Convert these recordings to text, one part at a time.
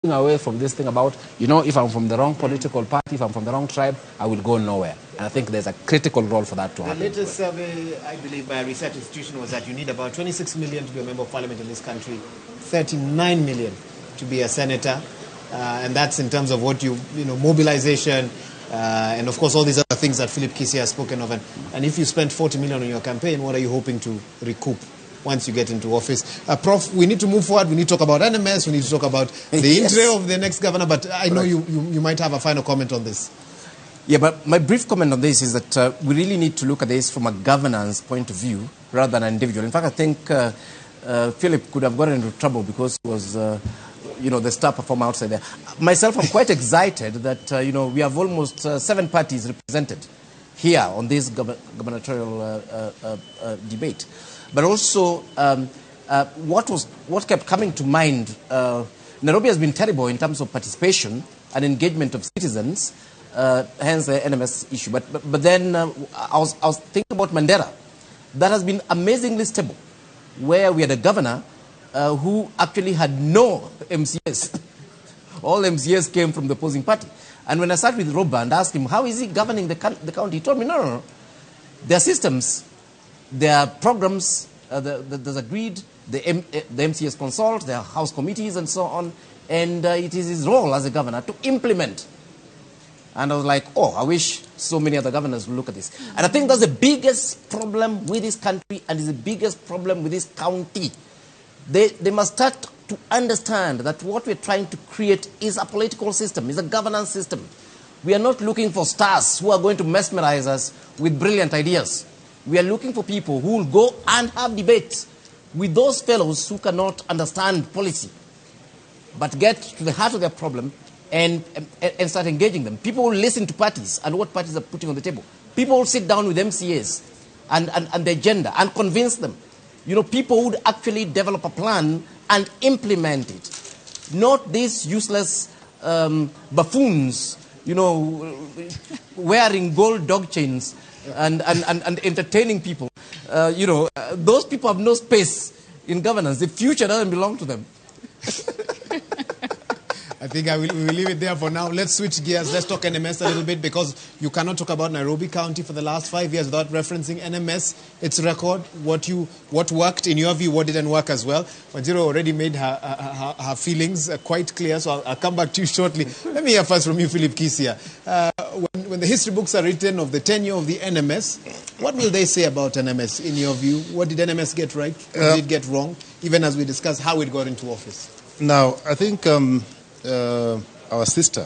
away from this thing about, if I'm from the wrong political party, if I'm from the wrong tribe, I will go nowhere. And I think there's a critical role for that to happen. The latest survey, I believe, by a research institution was that you need about 26 million to be a member of parliament in this country, 39 million to be a senator. And that's in terms of what mobilization, and of course all these other things that Philip Kisi has spoken of. And if you spend 40 million on your campaign, what are you hoping to recoup once you get into office? Prof, we need to move forward. We need to talk about NMS. We need to talk about the intro of the next governor. But I know you might have a final comment on this. Yeah, but my brief comment on this is that we really need to look at this from a governance point of view rather than an individual. In fact, I think Philip could have gotten into trouble because he was, the star performer outside there. Myself, I'm quite excited that, we have almost 7 parties represented here on this gubernatorial debate. But also, what kept coming to mind, Nairobi has been terrible in terms of participation and engagement of citizens, hence the NMS issue. But then I was thinking about Mandera. That has been amazingly stable, where we had a governor who actually had no MCS. All MCS came from the opposing party. And when I sat with Roba and asked him, how is he governing the county? He told me, no. There are systems, there are programs, there's agreed, the MCS consult, there are house committees and so on, and it is his role as a governor to implement. And I was like, I wish so many other governors would look at this. And I think that's the biggest problem with this country and is the biggest problem with this county. They must start to understand that what we're trying to create is a political system, is a governance system. We are not looking for stars who are going to mesmerize us with brilliant ideas. We are looking for people who will go and have debates with those fellows who cannot understand policy, but get to the heart of their problem and start engaging them. People will listen to parties and what parties are putting on the table. People will sit down with MCAs and the agenda and convince them. People would actually develop a plan and implement it. Not these useless buffoons, wearing gold dog chains and entertaining people. Those people have no space in governance. The future doesn't belong to them. I think we will leave it there for now. Let's switch gears. Let's talk NMS a little bit, because you cannot talk about Nairobi County for the last 5 years without referencing NMS, its record, what worked in your view, what didn't work as well. Wanjiru already made her feelings quite clear, so I'll come back to you shortly. Let me hear first from you, Philip Kisia. When the history books are written of the tenure of the NMS, what will they say about NMS in your view? What did NMS get right? What did it get wrong? Even as we discuss how it got into office. Now, I think our sister,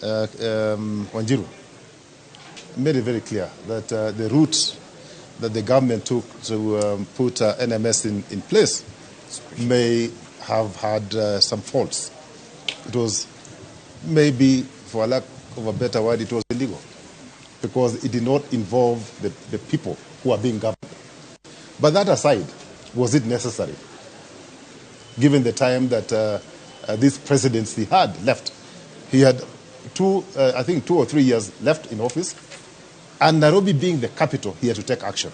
Wanjiru, made it very clear that the route that the government took to put NMS in place may have had some faults. It was maybe, for lack of a better word, it was illegal, because it did not involve the people who are being governed. But that aside, was it necessary, given the time that this presidency had left? He had 2 or 3 years left in office, and Nairobi being the capital, he had to take action.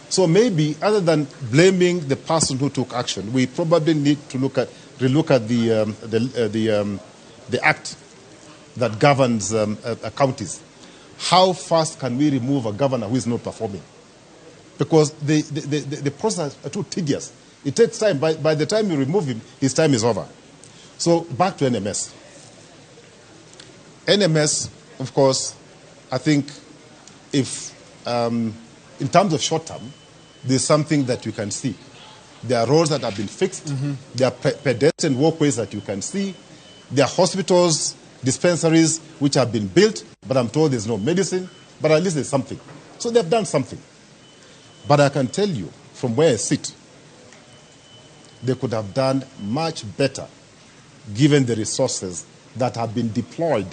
So maybe, other than blaming the person who took action, we probably need to relook at the act that governs counties. How fast can we remove a governor who is not performing? Because the process is too tedious. It takes time. By the time you remove him, his time is over. So back to NMS. NMS, of course, I think if, in terms of short term, there's something that you can see. There are roads that have been fixed. Mm-hmm. There are pedestrian walkways that you can see. There are hospitals, dispensaries which have been built, but I'm told there's no medicine, but at least there's something. So they've done something. But I can tell you, from where I sit, they could have done much better given the resources that have been deployed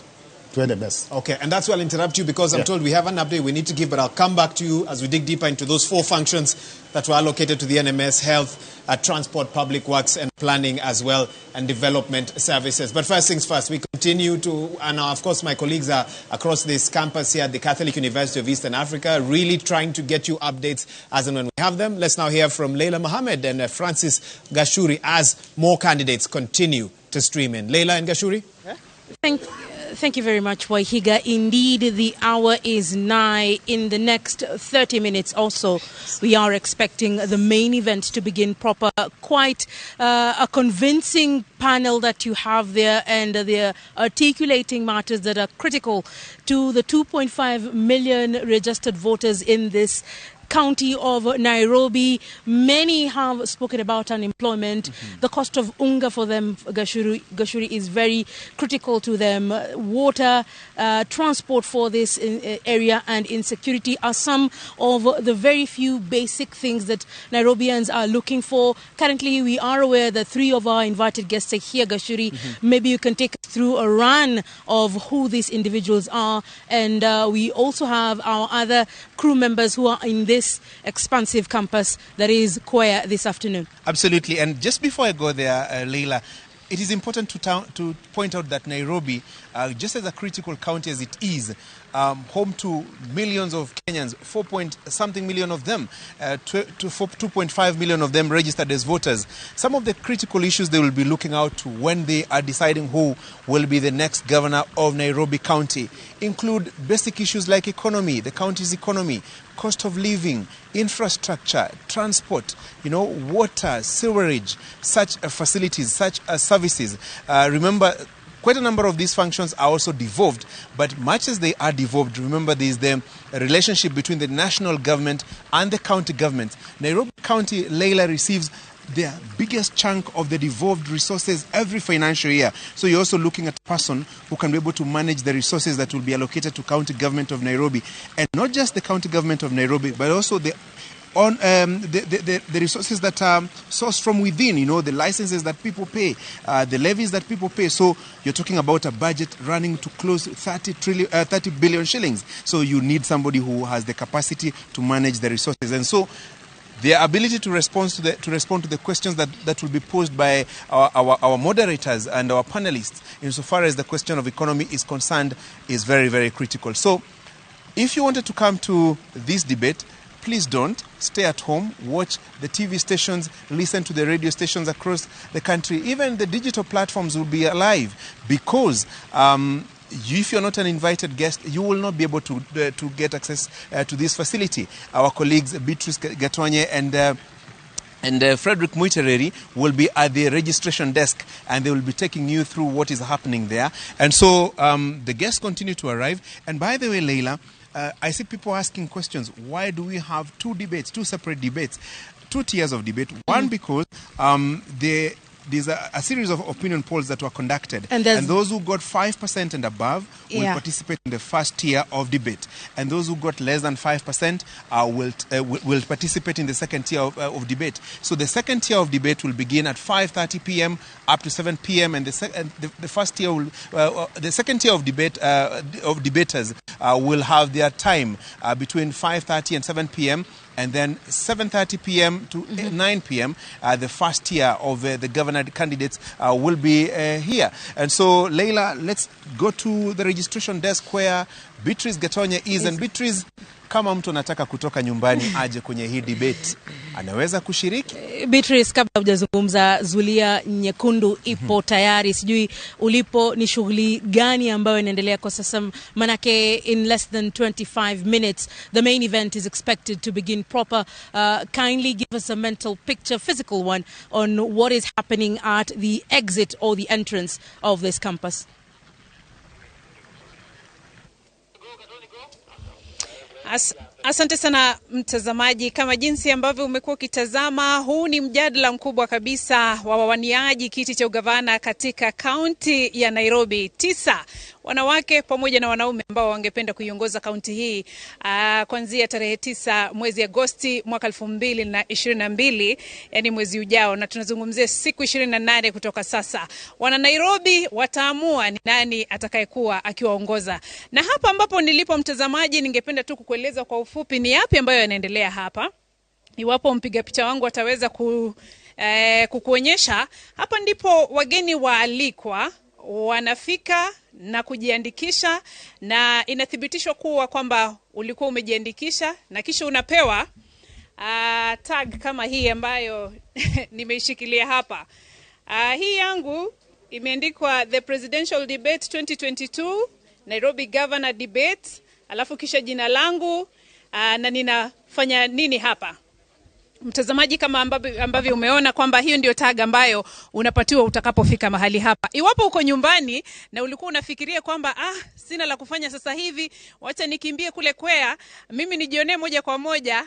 to NMS. Okay, and that's why I'll interrupt you because I'm told we have an update we need to give, but I'll come back to you as we dig deeper into those 4 functions that were allocated to the NMS: health, transport, public works, and planning as well, and development services. But first things first, we continue to, and of course my colleagues are across this campus here at the Catholic University of Eastern Africa, really trying to get you updates as and when we have them. Let's now hear from Leila Mohammed and Francis Gashuri as more candidates continue to stream in. Leila and Gashuri? Thank you very much, Waihiga. Indeed, the hour is nigh. In the next 30 minutes also, we are expecting the main event to begin proper. Quite a convincing panel that you have there, and they're articulating matters that are critical to the 2.5 million registered voters in this county of Nairobi. Many have spoken about unemployment. The cost of unga for them, Gashuri, is very critical to them. Water, transport for this area, and insecurity are some of the very few basic things that Nairobians are looking for. Currently, we are aware that 3 of our invited guests are here, Gashuri. Maybe you can take us through a run of who these individuals are. And we also have our other crew members who are in this expansive campus that is Kwea this afternoon. Absolutely. And just before I go there, Leila, it is important to point out that Nairobi, just as a critical county as it is, home to millions of Kenyans, 4-point-something million of them, 2.5 million of them registered as voters. Some of the critical issues they will be looking out to when they are deciding who will be the next governor of Nairobi County include basic issues like economy, the county's economy, cost of living, infrastructure, transport, water, sewerage, such facilities, such services. Remember, quite a number of these functions are also devolved, but much as they are devolved, remember there is the relationship between the national government and the county government. Nairobi County, Leila, receives their biggest chunk of the devolved resources every financial year. So you're also looking at a person who can be able to manage the resources that will be allocated to county government of Nairobi. And not just the county government of Nairobi, but also the resources that are sourced from within, the licenses that people pay, the levies that people pay. So you're talking about a budget running to close 30 billion shillings. So you need somebody who has the capacity to manage the resources. And so their ability to respond to the questions that will be posed by our moderators and our panelists, insofar as the question of economy is concerned, is very, very critical. So if you wanted to come to this debate, please don't. Stay at home, watch the TV stations, listen to the radio stations across the country. Even the digital platforms will be alive, because if you're not an invited guest, you will not be able to get access to this facility. Our colleagues Beatrice Gatonye and Frederick Muitereri will be at the registration desk, and they will be taking you through what is happening there. And so the guests continue to arrive. And by the way, Leila, I see people asking questions. Why do we have 2 separate debates, 2 tiers of debate? One, because there's a series of opinion polls that were conducted, and those who got 5% and above will participate in the first tier of debate, and those who got less than 5% will participate in the second tier of debate. So the second tier of debate will begin at 5:30 p.m. up to 7 p.m. and the first tier will, the second tier of debaters will have their time between 5:30 and 7 p.m. And then 7:30 p.m. to 9 p.m., the first tier of the governor candidates will be here. And so, Leila, let's go to the registration desk where Beatrice Gatonye is. And Beatrice, kama mtu anataka kutoka nyumbani aje kwenye hii debate, anaweza kushiriki? Beatrice, kabla hujazungumza, zulia nyekundu ipo tayari. Sijui ulipo ni shughuli gani ambayo inaendelea kwa sasa, manake in less than 25 minutes the main event is expected to begin proper. Kindly give us a mental picture, physical one, on what is happening at the exit or the entrance of this campus. Asante sana mtazamaji, kama jinsi ambavyo umekuwa ukitazama, huu ni mjadala mkubwa kabisa wa wawaniaji kiti cha ugavana katika kaunti ya Nairobi. 9 wanawake pamoja na wanaume ambao wangependa kuiongoza kaunti hii kuanzia tarehe 9 mwezi Agosti mwaka 2022, yani mwezi ujao, na tunazungumzia siku 28 kutoka sasa. Wana Nairobi wataamua ni nani atakayekuwa akiwaongoza. Na hapa ambapo nilipo mtazamaji, ningependa tu kukueleza kwa ufupi ni yapi ambayo yanaendelea hapa. Iwapo mpiga picha wangu ataweza kukuonyesha, hapa ndipo wageni waalikwa wanafika na kujiandikisha, na inathibitishwa kuwa kwamba ulikuwa umejiandikisha na kisha unapewa tag kama hii ambayo nimeishikilia hapa. Hii yangu imeandikwa The Presidential Debate 2022 Nairobi Governor Debate, alafu kisha jina langu na ninafanya nini hapa. Mtazamaji, kama ambavyo umeona kwamba hiyo ndio tag ambayo unapatiwa utakapofika mahali hapa. Iwapo uko nyumbani na ulikuwa unafikiria kwamba sina la kufanya sasa hivi, wacha nikimbie kule Kwea mimi nijionee moja kwa moja,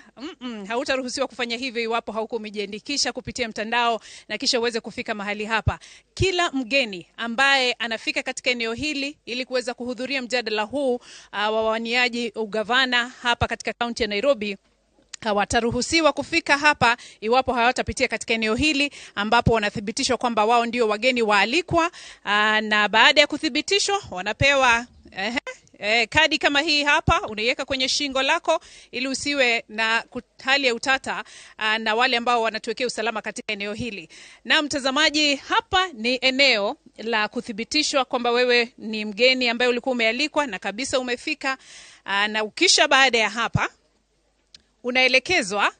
hautaruhusiwa kufanya hivyo iwapo hauko umejiandikisha kupitia mtandao na kisha uweze kufika mahali hapa. Kila mgeni ambaye anafika katika eneo hili ili kuweza kuhudhuria mjadala huu wa wawaniaji ugavana hapa katika kaunti ya Nairobi hawataruhusiwa kufika hapa iwapo hawatapitia katika eneo hili ambapo wanathibitishwa kwamba wao ndio wageni waalikwa, na baada ya kuthibitishwa wanapewa kadi kama hii hapa, unaiweka kwenye shingo lako ili usiwe na hali ya utata na wale ambao wanatuwekea usalama katika eneo hili. Na mtazamaji, hapa ni eneo la kuthibitishwa kwamba wewe ni mgeni ambaye ulikuwa umealikwa na kabisa umefika, na ukisha baada ya hapa unaelekezwa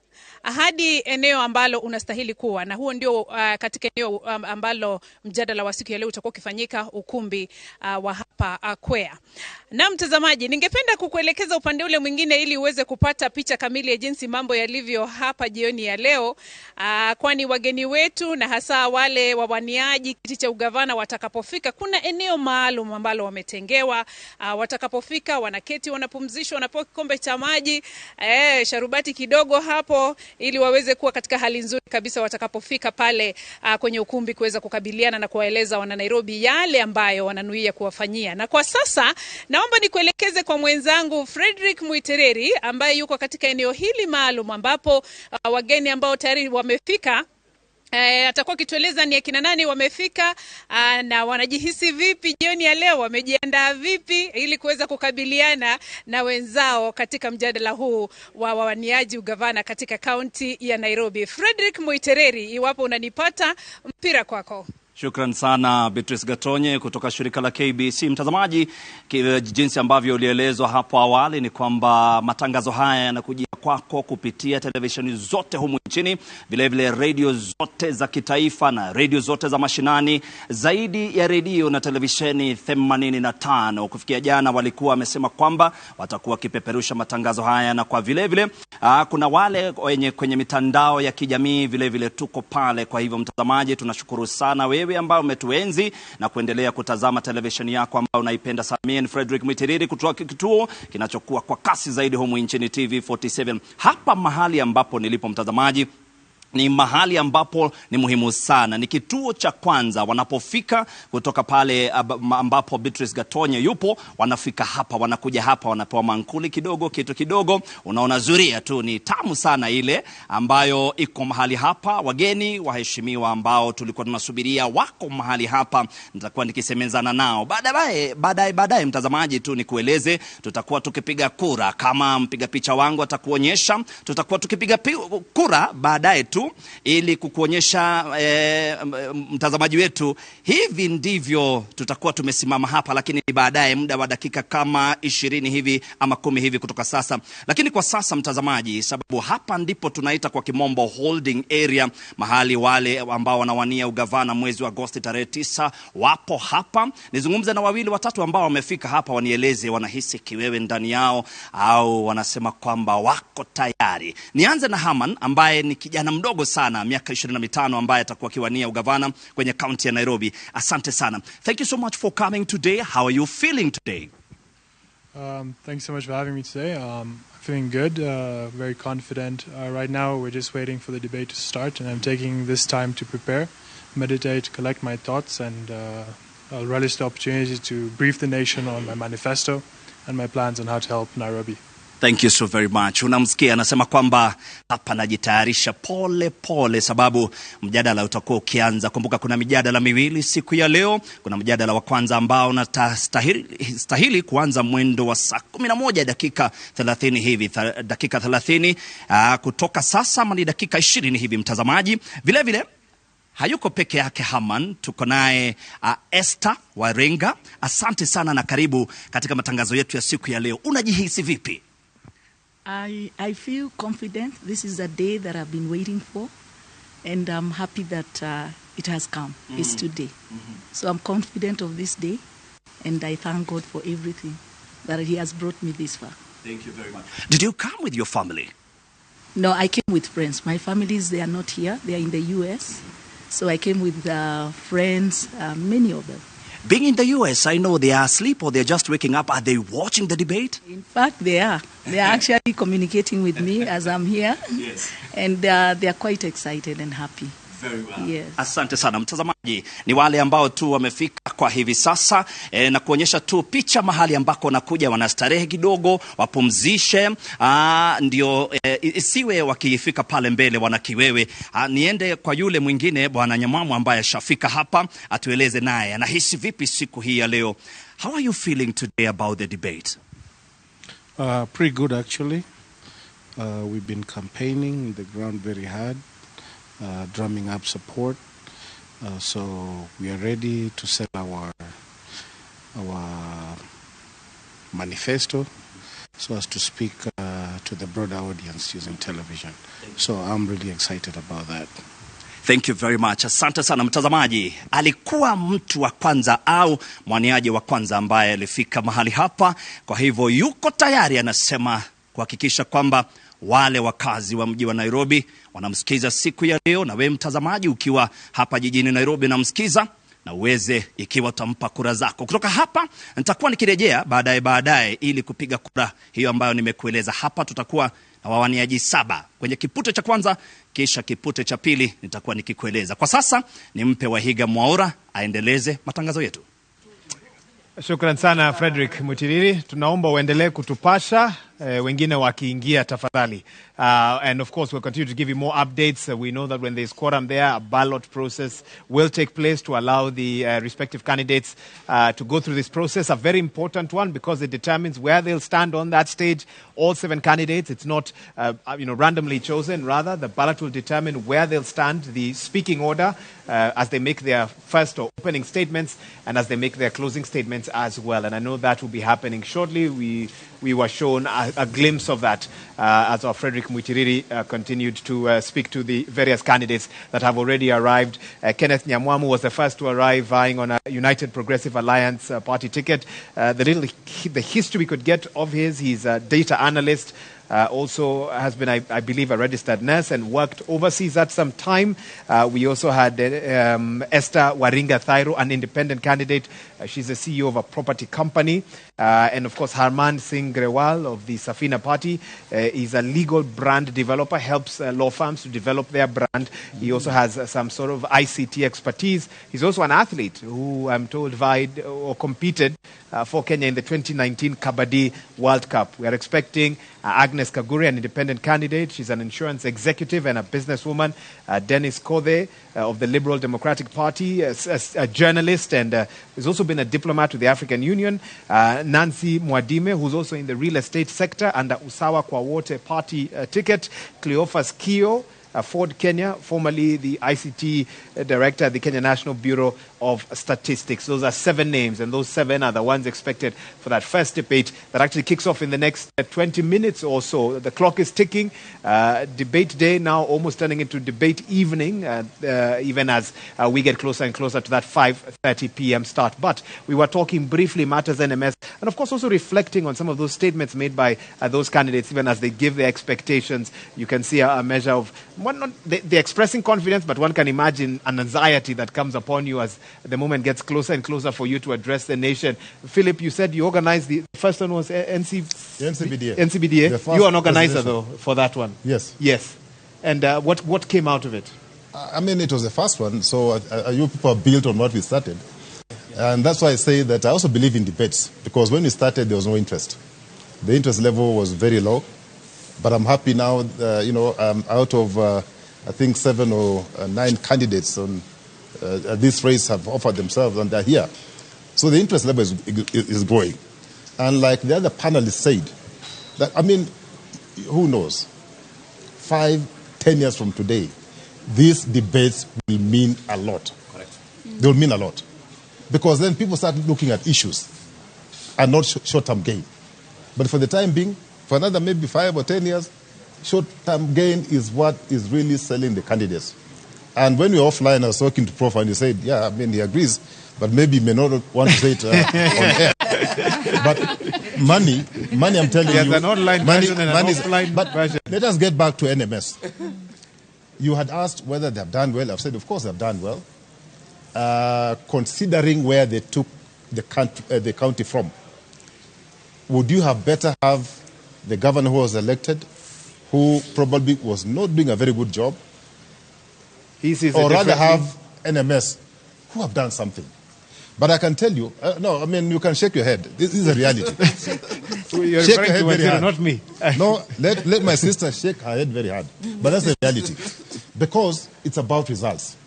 hadi eneo ambalo unastahili kuwa, na huo ndio katika eneo ambalo mjadala wa siku ya leo utakuwa ukifanyika, ukumbi wa hapa Kwea. Na mtazamaji, ningependa kukuelekeza upande ule mwingine ili uweze kupata picha kamili ya jinsi mambo yalivyo hapa jioni ya leo, kwani wageni wetu na hasa wale wawaniaji kiti cha ugavana watakapofika, kuna eneo maalum ambalo wametengewa. Watakapofika wanaketi, wanapumzishwa, wanapewa kikombe cha maji, sharubati kidogo hapo, ili waweze kuwa katika hali nzuri kabisa watakapofika pale kwenye ukumbi kuweza kukabiliana na kuwaeleza wana Nairobi yale ambayo wananuia kuwafanyia. Na kwa sasa naomba nikuelekeze kwa mwenzangu Frederick Muitereri ambaye yuko katika eneo hili maalum ambapo wageni ambao tayari wamefika atakuwa kitueleza ni akina nani wamefika na wanajihisi vipi jioni ya leo, wamejiandaa vipi ili kuweza kukabiliana na wenzao katika mjadala huu wa wawaniaji ugavana katika kaunti ya Nairobi. Frederick Muitereri, iwapo unanipata, mpira kwako. Shukran sana Beatrice Gatonye kutoka shirika la KBC. Mtazamaji, jinsi ambavyo ulielezwa hapo awali ni kwamba matangazo haya yanakujia kwako kupitia televisheni zote humu nchini, vile vile radio zote za kitaifa na radio zote za mashinani, zaidi ya radio na televisheni 85. Kufikia jana walikuwa wamesema kwamba watakuwa kipeperusha matangazo haya, na kwa vile vile kuna wale kwenye mitandao ya kijamii vile vile tuko pale. Kwa hivyo mtazamaji, tunashukuru sana wewe ambao umetuenzi na kuendelea kutazama televisheni yako ambao unaipenda sana. Mimi Frederick Muitereri kutoka kituo kinachokuwa kwa kasi zaidi humu nchini TV47. Hapa mahali ambapo nilipo mtazamaji ni mahali ambapo ni muhimu sana. Ni kituo cha kwanza wanapofika kutoka pale ambapo Beatrice Gatonye yupo, wanafika hapa, wanakuja hapa, wanapewa mankuli kidogo, kitu kidogo, unaona zuria tu ni tamu sana ile ambayo iko mahali hapa. Wageni waheshimiwa ambao tulikuwa tunasubiria wako mahali hapa, nitakuwa nikisemezana nao baadaye mtazamaji. Tu nikueleze, tutakuwa tukipiga kura kama mpiga picha wangu atakuonyesha. Tutakuwa tukipiga kura baadaye tu ili kukuonyesha mtazamaji wetu hivi ndivyo tutakuwa tumesimama hapa, lakini baadaye muda wa dakika kama 20 hivi ama 10 hivi kutoka sasa. Lakini kwa sasa mtazamaji, sababu hapa ndipo tunaita kwa kimombo holding area, mahali wale ambao wanawania ugavana mwezi wa Agosti tarehe 9 wapo hapa. Nizungumze na wawili watatu ambao wamefika hapa, wanieleze wanahisi kiwewe ndani yao au wanasema kwamba wako tayari. Nianze na Haman ambaye ni kijana mdogo sana, miaka 25, ambaye atakuwa kiwania ugavana kwenye county ya Nairobi. Asante sana. Thank you so much for coming today. How are you feeling today? Thanks so much for having me today. Feeling good, very confident. Right now we're just waiting for the debate to start, and I'm taking this time to prepare, meditate, collect my thoughts, and I'll relish the opportunity to brief the nation on my manifesto and my plans on how to help Nairobi. Thank you so very much. Unamsikia anasema kwamba hapa najitayarisha pole pole sababu mjadala utakuwa ukianza. Kumbuka kuna mijadala miwili siku ya leo. Kuna mjadala wa kwanza ambao unastahili kuanza mwendo wa saa 11 dakika 30 hivi, dakika 30 kutoka sasa ni dakika 20 hivi mtazamaji. Vile vile hayuko peke yake Haman, tuko naye Esther Warenga. Asante sana na karibu katika matangazo yetu ya siku ya leo. Unajihisi vipi? I feel confident. This is a day that I've been waiting for, and I'm happy that it has come. It's today. So I'm confident of this day, and I thank God for everything that He has brought me this far. Thank you very much. Did you come with your family? No, I came with friends. My families, they are not here. They are in the U.S. So I came with friends, many of them. Being in the U.S., I know they are asleep or they're just waking up. Are they watching the debate? In fact, they are. They are actually communicating with me as I'm here. Yes. And they are quite excited and happy. Very well. Yes. Asante sana mtazamaji. Ni wale ambao tu wamefika kwa hivi sasa na kuonyesha tu picha mahali ambako wanakuja wanastarehe kidogo, wapumzishe, ndio isiwe wakifika pale mbele wanakiwewe. Niende kwa yule mwingine bwana Nyamamu ambaye shafika hapa, atueleze naye anahisi vipi siku hii ya leo. How are you feeling today about the debate? Pretty good actually. We've been campaigning in the ground very hard. Drumming up support, so we are ready to sell our manifesto so as to speak to the broader audience using television. So I'm really excited about that. Thank you very much. Asante sana mtazamaji. Alikuwa mtu wa kwanza au mwaniaji wa kwanza ambaye alifika mahali hapa, kwa hivyo yuko tayari, anasema kuhakikisha kwamba wale wakazi wa mji wa Nairobi wanamsikiza siku ya leo. Na wewe mtazamaji ukiwa hapa jijini Nairobi namsikiza, na uweze ikiwa utampa kura zako. Kutoka hapa nitakuwa nikirejea baadaye ili kupiga kura hiyo ambayo nimekueleza. Hapa tutakuwa na wawaniaji 7 kwenye kipute cha kwanza, kisha kipute cha pili nitakuwa nikikueleza. Kwa sasa nimpe Wahiga Mwaura aendeleze matangazo yetu. Shukran sana Frederick Mutiriri. Tunaomba uendelee kutupasha wengine wakiingia tafadhali. And of course we'll continue to give you more updates. We know that when there's quorum there, a ballot process will take place to allow the respective candidates to go through this process. A very important one because it determines where they'll stand on that stage. All 7 candidates. It's not randomly chosen. Rather, the ballot will determine where they'll stand, the speaking order as they make their first or opening statements and as they make their closing statements as well. And I know that will be happening shortly. We were shown a glimpse of that as our Frederick Mutiriri continued to speak to the various candidates that have already arrived. Kenneth Nyamwamu was the first to arrive, vying on a United Progressive Alliance party ticket. The history we could get of he's a data analyst. Also has been, I believe, a registered nurse and worked overseas at some time. We also had Esther Warenga Thairo, an independent candidate. She's the CEO of a property company. And of course, Harman Singh Grewal of the Safina Party is a legal brand developer, helps law firms to develop their brand. He also has some sort of ICT expertise. He's also an athlete who, I'm told, vied or competed for Kenya in the 2019 Kabaddi World Cup. We are expecting Agnes Kagure, an independent candidate. She's an insurance executive and a businesswoman. Dennis Kothe of the Liberal Democratic Party, a journalist, and has also been a diplomat to the African Union. Nancy Mwadime, who's also in the real estate sector, under Usawa Kwawote party ticket. Cleophas Kio, Ford Kenya, formerly the ICT director at the Kenya National Bureau of Statistics. Those are 7 names, and those 7 are the ones expected for that first debate that actually kicks off in the next 20 minutes or so. The clock is ticking. Debate day now almost turning into debate evening, even as we get closer and closer to that 5:30 p.m. start. But we were talking briefly matters NMS, and of course also reflecting on some of those statements made by those candidates, even as they give their expectations. You can see a measure of, they're expressing confidence, but one can imagine an anxiety that comes upon you as the moment gets closer and closer for you to address the nation. Philip, you said you organized the first one was NCBDA. NCBDA. You are an organizer though for that one. Yes. Yes. And what came out of it? I mean, it was the first one, so you people built on what we started. And that's why I say that I also believe in debates, because when we started, there was no interest. The interest level was very low. But I'm happy now, out of, I think, 7 or 9 candidates on this race have offered themselves, and they're here. So the interest level is growing. And like the other panelists said, that, I mean, who knows? 5, 10 years from today, these debates will mean a lot. Correct. They will mean a lot. Because then people start looking at issues and not short-term gain. But for the time being, for another maybe 5 or 10 years, short-term gain is what is really selling the candidates. And when we were offline, I was talking to Prof, and he said, yeah, I mean, he agrees, but maybe he may not want to say it on air. But money, I'm telling you. There's an online version and an offline version. Let us get back to NMS. You had asked whether they have done well. I've said, of course, they have done well. Considering where they took the county from, would you have better have the governor who was elected, who probably was not doing a very good job, or rather have NMS who have done something? But I can tell you, no, I mean, you can shake your head. This is a reality. You're shake referring your head to very hard. not me. No, let my sister shake her head very hard. But that's the reality. Because it's about results.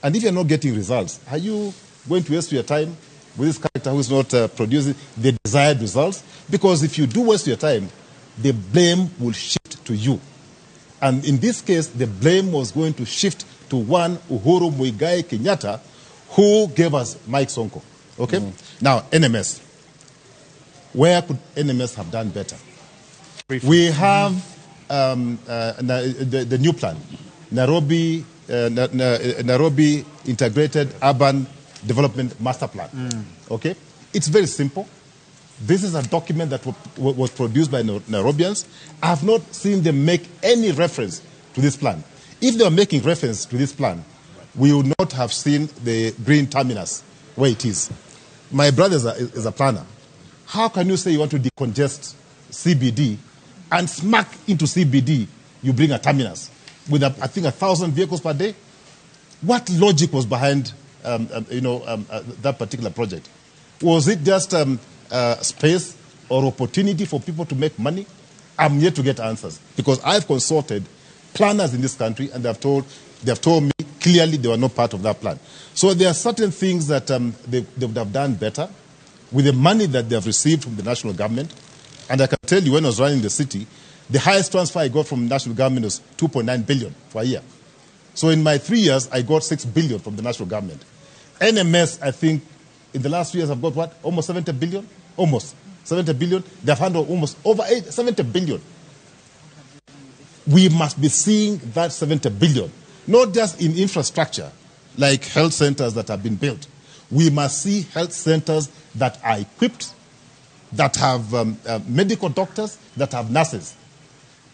And if you're not getting results, are you going to waste your time with this character who's not producing the desired results? Because if you do waste your time, the blame will shift to you. And in this case, the blame was going to shift to one Uhuru Muigai Kenyatta, who gave us Mike Sonko. Okay? Now, NMS. Where could NMS have done better? We have the new plan, Nairobi Integrated Urban Development Master Plan. Okay? It's very simple. This is a document that was produced by Nairobians. I have not seen them make any reference to this plan. If they were making reference to this plan, we would not have seen the green terminus where it is. My brother is a planner. How can you say you want to decongest CBD and smack into CBD, you bring a terminus with, I think, 1,000 vehicles per day? What logic was behind that particular project? Was it just space or opportunity for people to make money? I'm yet to get answers, because I've consulted planners in this country, and they have told me clearly they were not part of that plan. So there are certain things that they would have done better with the money that they have received from the national government. And I can tell you, when I was running the city, the highest transfer I got from the national government was 2.9 billion for a year. So in my 3 years, I got 6 billion from the national government. NMS, I think, in the last 3 years, I've got what? Almost 70 billion? Almost 70 billion. They've handled almost over 70 billion. We must be seeing that 70 billion, not just in infrastructure, like health centers that have been built. We must see health centers that are equipped, that have medical doctors, that have nurses.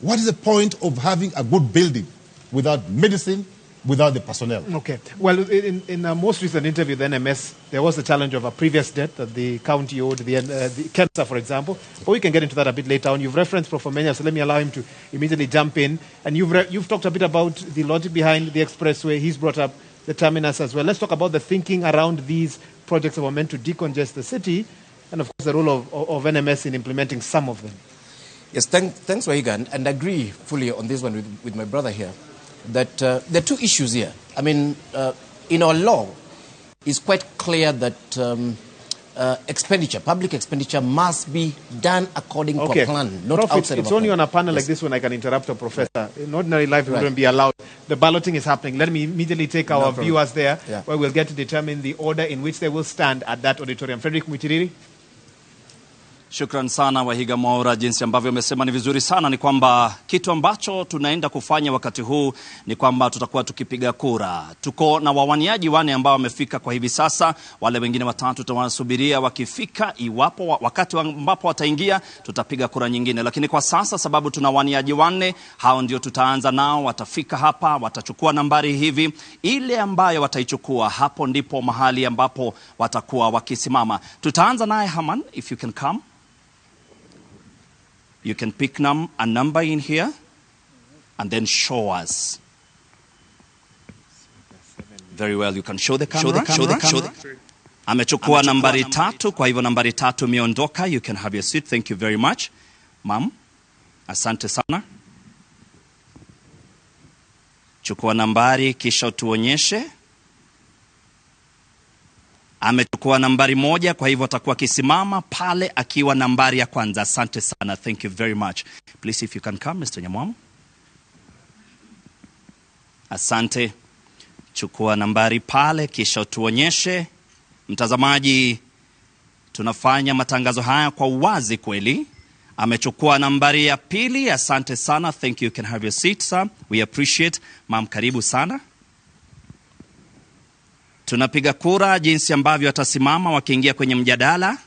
What is the point of having a good building without medicine, without the personnel? Okay. Well, in a most recent interview with NMS, there was the challenge of a previous debt that the county owed, the Kemsa, for example. But we can get into that a bit later on. You've referenced Prof. Menya, so let me allow him to immediately jump in. And you've talked a bit about the logic behind the expressway. He's brought up the terminus as well. Let's talk about the thinking around these projects that were meant to decongest the city, and of course the role of NMS in implementing some of them. Yes, thanks, Wahiga, and agree fully on this one with my brother here, that there are two issues here. I mean, in our law, it's quite clear that public expenditure must be done according to a plan, not Prof, outside it's of a only plan. on a panel Yes. like this one I can interrupt a professor. In ordinary life, it wouldn't be allowed. The balloting is happening. Let me immediately take our viewers there, where we'll get to determine the order in which they will stand at that auditorium. Frederick Mwitiriri. Shukran sana Wahiga Mwaura, jinsi ambavyo umesema ni vizuri sana. Ni kwamba kitu ambacho tunaenda kufanya wakati huu ni kwamba tutakuwa tukipiga kura. Tuko na wawaniaji 4 ambao wamefika kwa hivi sasa. Wale wengine 3 tutawasubiria wakifika. Iwapo wakati ambapo wataingia, tutapiga kura nyingine. Lakini kwa sasa, sababu tuna wawaniaji 4, hao ndio tutaanza nao. Watafika hapa, watachukua nambari hivi. Ile ambayo wataichukua, hapo ndipo mahali ambapo watakuwa wakisimama. Tutaanza naye Haman, if you can come. You can pick a number in here and then show us. Very well. You can show the camera. Amechukua nambari 3, kwa hivyo nambari 3 imeondoka. You can have your seat. Thank you very much. Ma'am, asante sana. Chukua nambari kisha utuonyeshe. Amechukua nambari 1, kwa hivyo atakuwa akisimama pale akiwa nambari ya kwanza. Asante sana. Thank you very much. Please, if you can come, Mr. Nyamwamu. Asante. Chukua nambari pale kisha utuonyeshe. Mtazamaji, tunafanya matangazo haya kwa uwazi kweli. Amechukua nambari ya 2. Asante sana. Thank you. You can have your seat, sir. We appreciate. Ma'am, karibu sana. Tunapiga kura jinsi ambavyo atasimama wakiingia kwenye mjadala.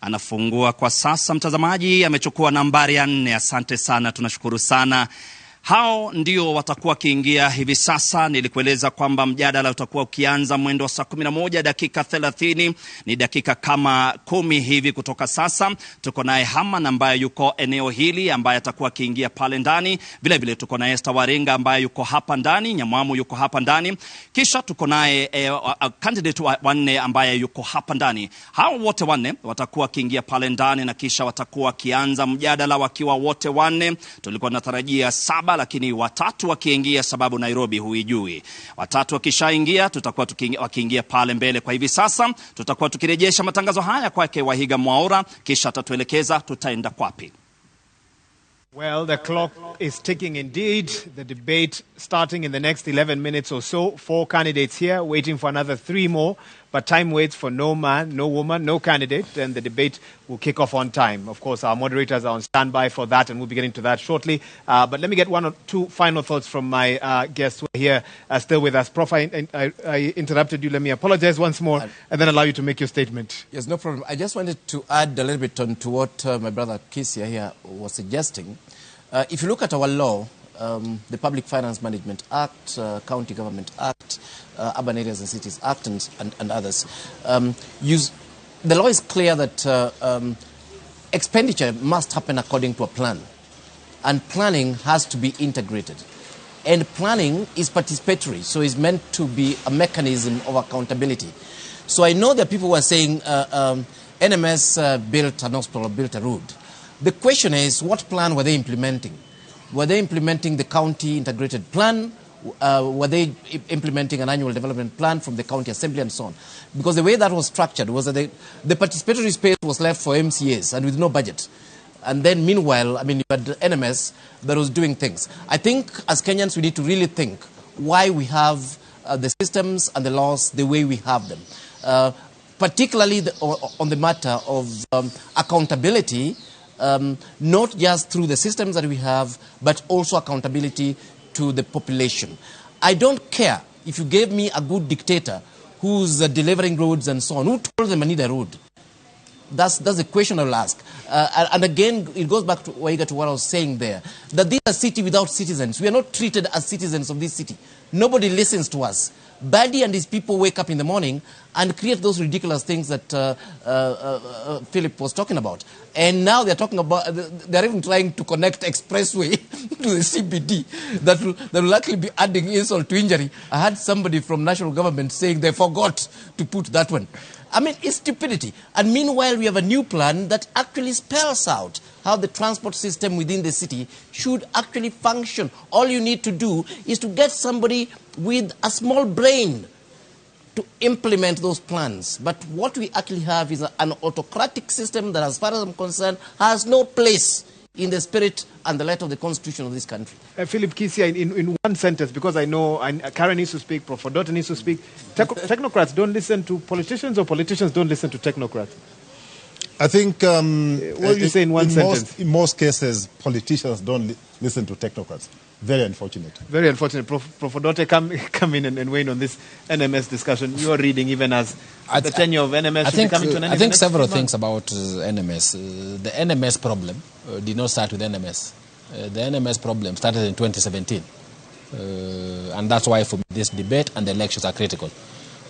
Anafungua kwa sasa mtazamaji. Amechukua nambari ya 4. Asante sana. Tunashukuru sana. Hao ndio watakuwa kiingia hivi sasa. Nilikueleza kwamba mjadala utakuwa ukianza mwendo wa saa 11 dakika 30. Ni dakika kama 10 hivi kutoka sasa. Tuko naye Haman ambaye yuko eneo hili ambaye atakuwa kiingia pale ndani. Vile vile tuko naye Esther Waringa ambaye yuko hapa ndani. Nyamwamu yuko hapa ndani. Kisha tuko naye candidate wa 4 ambaye yuko hapa ndani. Hao wote 4 watakuwa kiingia pale ndani na kisha watakuwa kianza mjadala wakiwa wote 4. Tulikuwa tunatarajia 7 lakini 3 wakiingia sababu Nairobi huijui. 3 wakishaingia tutakuwa wakiingia pale mbele. Kwa hivi sasa tutakuwa tukirejesha matangazo haya kwake Wahiga Mwaura kisha atatuelekeza tutaenda kwapi. Well, the clock is ticking indeed. The debate starting in the next 11 minutes or so. 4 candidates here waiting for another 3 more. But time waits for no man, no woman, no candidate. And the debate will kick off on time. Of course, our moderators are on standby for that, and we'll be getting to that shortly. But let me get 1 or 2 final thoughts from my guests who are here still with us. Prof, I interrupted you. Let me apologize once more and then allow you to make your statement. Yes, no problem. I just wanted to add a little bit on to what my brother Kisia here was suggesting. If you look at our law, the Public Finance Management Act, County Government Act, Urban Areas and Cities Act, and others, the law is clear that expenditure must happen according to a plan. And planning has to be integrated. And planning is participatory, so it's meant to be a mechanism of accountability. So I know that people were saying NMS built an hospital, built a road. The question is, what plan were they implementing? Were they implementing the county integrated plan? Were they implementing an annual development plan from the county assembly and so on? Because the way that was structured was that the participatory space was left for MCAs and with no budget. And then meanwhile, I mean, you had NMS that was doing things. I think as Kenyans, we need to really think why we have the systems and the laws the way we have them. Particularly on the matter of accountability, not just through the systems that we have, but also accountability to the population. I don't care if you gave me a good dictator who's delivering roads and so on. Who told them I need a road? That's the question I'll ask. And again, it goes back to what I was saying there, that this is a city without citizens. We are not treated as citizens of this city. Nobody listens to us. Badi and his people wake up in the morning and create those ridiculous things that Philip was talking about. And now they're talking about, they're even trying to connect expressway to the CBD that will actually be adding insult to injury. I had somebody from national government saying they forgot to put that one. I mean, it's stupidity. And meanwhile, we have a new plan that actually spells out how the transport system within the city should actually function. All you need to do is to get somebody with a small brain to implement those plans. But what we actually have is an autocratic system that, as far as I'm concerned, has no place in the spirit and the letter of the Constitution of this country. Philip Kisia, in one sentence, because I know Karen needs to speak, Prof. Dota needs to speak. Technocrats don't listen to politicians, or politicians don't listen to technocrats? I think what do you say in one sentence? In most cases, politicians don't listen to technocrats. Very unfortunate. Very unfortunate. Prof. Dota, come in and weigh in on this NMS discussion. You are reading even as the tenure of NMS should be coming to an end. I think several things about NMS. The NMS problem did not start with NMS. The NMS problem started in 2017. And that's why for me this debate and the elections are critical.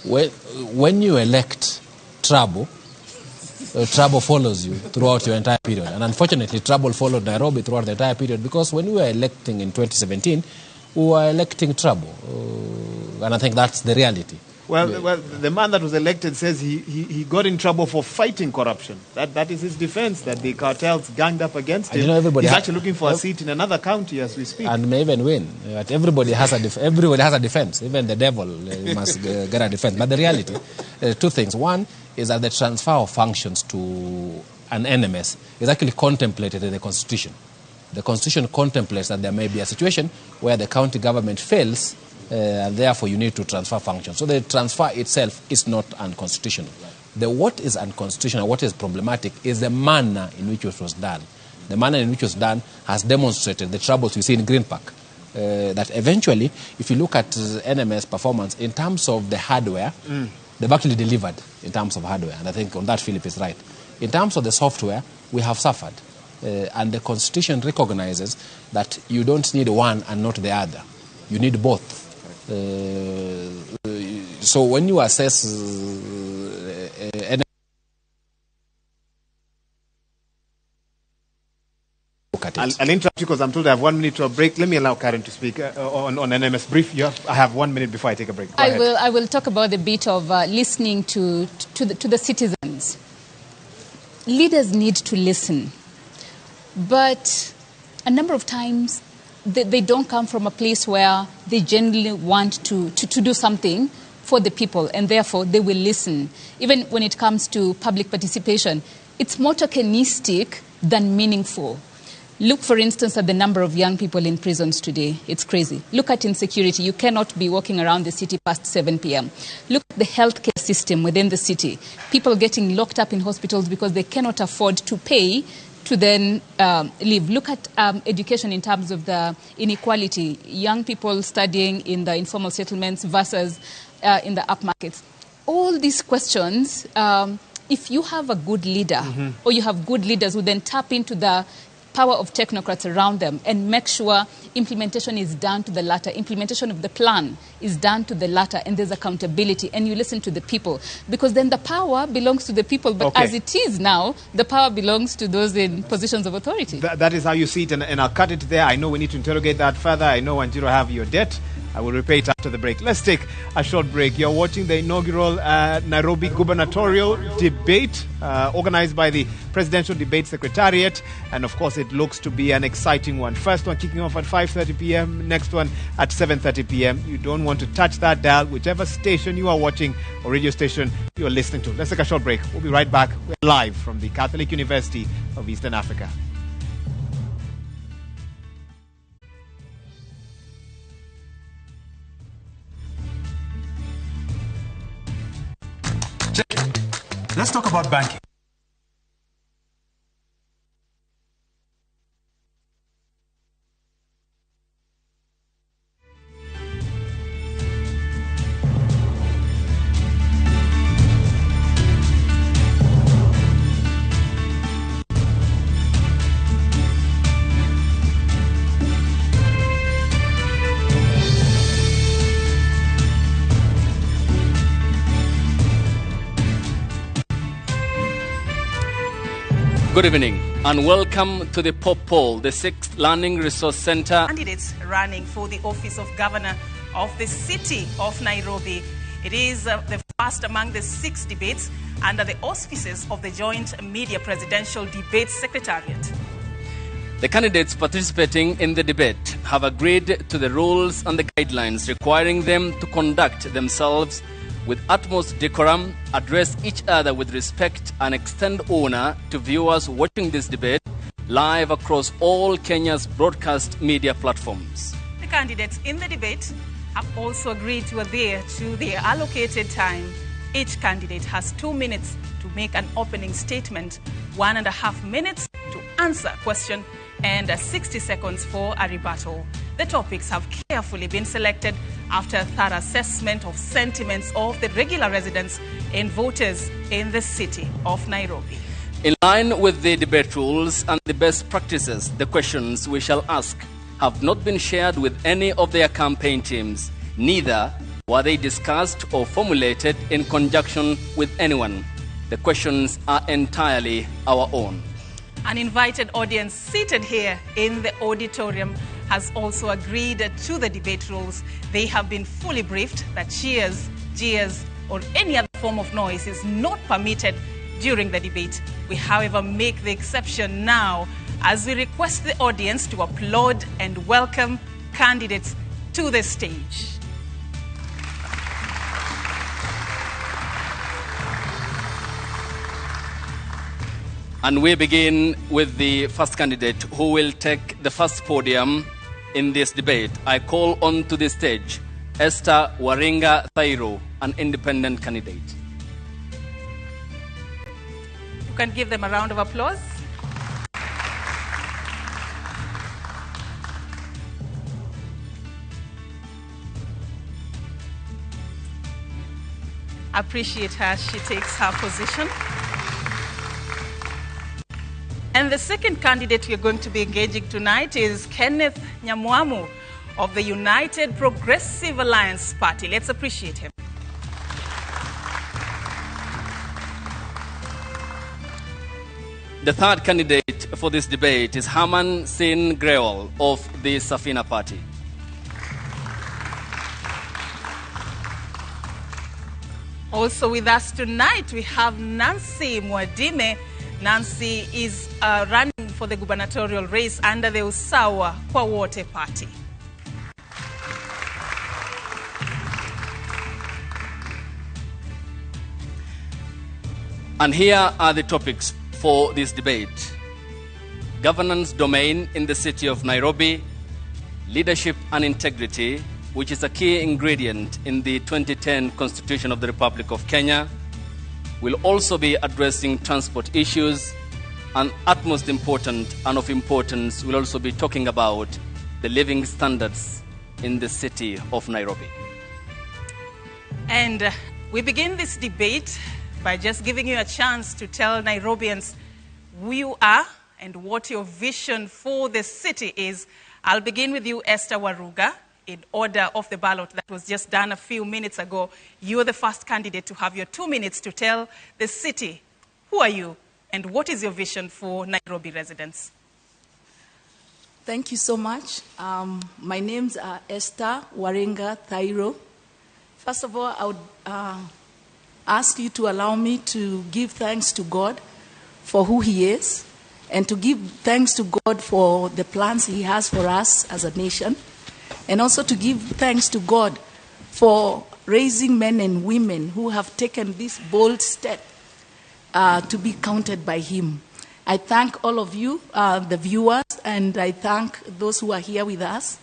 When you elect trouble, trouble follows you throughout your entire period. And unfortunately, trouble followed Nairobi throughout the entire period, because when we were electing in 2017, we were electing trouble. And I think that's the reality. Well, the man that was elected says he got in trouble for fighting corruption. That is his defense, that the cartels ganged up against him. He's actually looking for a seat in another county as we speak. And may even win. But everybody has a defense. Even the devil must get a defense. But the reality, two things. One is that the transfer of functions to an NMS is actually contemplated in the Constitution. The Constitution contemplates that there may be a situation where the county government fails, and therefore you need to transfer functions. So the transfer itself is not unconstitutional. What is unconstitutional, what is problematic, is the manner in which it was done. The manner in which it was done has demonstrated the troubles we see in Green Park. That eventually, if you look at NMS performance in terms of the hardware, they've actually delivered in terms of hardware. And I think on that Philip is right. In terms of the software, we have suffered. And the Constitution recognizes that you don't need one and not the other. You need both. So when you assess look at it. I'll interrupt you because I'm told I have 1 minute to a break. Let me allow Karen to speak on NMS brief. I have 1 minute before I take a break. I will talk about the bit of listening to the citizens. Leaders need to listen, but a number of times they don't come from a place where they genuinely want to do something for the people, and therefore they will listen. Even when it comes to public participation, it's more tokenistic than meaningful. Look, for instance, at the number of young people in prisons today. It's crazy. Look at insecurity. You cannot be walking around the city past 7 p.m. Look at the healthcare system within the city. People getting locked up in hospitals because they cannot afford to pay to then live. Look at education in terms of the inequality. Young people studying in the informal settlements versus in the upmarkets. All these questions, if you have a good leader or you have good leaders who then tap into the power of technocrats around them and make sure implementation is done to the latter, implementation of the plan is done to the latter, and there's accountability, and you listen to the people, because then the power belongs to the people. But as it is now, the power belongs to those in positions of authority. That is how you see it, and I'll cut it there. I know we need to interrogate that further. I know Wanjiru have your debt. I will repay it after the break. Let's take a short break. You're watching the inaugural Nairobi gubernatorial debate organized by the Presidential Debate Secretariat. And of course, it looks to be an exciting one. First one kicking off at 5:30 p.m. Next one at 7:30 p.m. You don't want to touch that dial, whichever station you are watching or radio station you are listening to. Let's take a short break. We'll be right back. We're live from the Catholic University of Eastern Africa. Let's talk about banking. Good evening and welcome to the Pop Poll, the 6th Learning Resource Center. Candidates running for the office of governor of the city of Nairobi. It is the first among the 6 debates under the auspices of the Joint Media Presidential Debate Secretariat. The candidates participating in the debate have agreed to the rules and the guidelines requiring them to conduct themselves with utmost decorum, address each other with respect, and extend honor to viewers watching this debate live across all Kenya's broadcast media platforms. The candidates in the debate have also agreed to adhere to their allocated time. Each candidate has 2 minutes to make an opening statement, 1.5 minutes to answer a question, and 60 seconds for a rebuttal. The topics have carefully been selected after a thorough assessment of sentiments of the regular residents and voters in the city of Nairobi. In line with the debate rules and the best practices, the questions we shall ask have not been shared with any of their campaign teams. Neither were they discussed or formulated in conjunction with anyone. The questions are entirely our own. An invited audience seated here in the auditorium has also agreed to the debate rules. They have been fully briefed that cheers, jeers, or any other form of noise is not permitted during the debate. We, however, make the exception now as we request the audience to applaud and welcome candidates to the stage. And we begin with the first candidate who will take the first podium in this debate. I call on to the stage Esther Waringa Thairo, an independent candidate. You can give them a round of applause. Appreciate her as she takes her position. And the second candidate we're going to be engaging tonight is Kenneth Nyamwamu of the United Progressive Alliance Party. Let's appreciate him. The third candidate for this debate is Herman Sin Grewal of the Safina Party. Also with us tonight, we have Nancy Mwadime. Nancy is running for the gubernatorial race under the Usawa Kwa Wote Party. And here are the topics for this debate: governance domain in the city of Nairobi, leadership and integrity, which is a key ingredient in the 2010 Constitution of the Republic of Kenya. We'll also be addressing transport issues, and utmost important and of importance, we'll also be talking about the living standards in the city of Nairobi. And we begin this debate by just giving you a chance to tell Nairobians who you are and what your vision for the city is. I'll begin with you, Esther Waruga, in order of the ballot that was just done a few minutes ago. You're the first candidate to have your 2 minutes to tell the city who are you and what is your vision for Nairobi residents. Thank you so much. My name's Esther Waringa Thairo. First of all, I would ask you to allow me to give thanks to God for who He is, and to give thanks to God for the plans He has for us as a nation, and also to give thanks to God for raising men and women who have taken this bold step to be counted by Him. I thank all of you, the viewers, and I thank those who are here with us.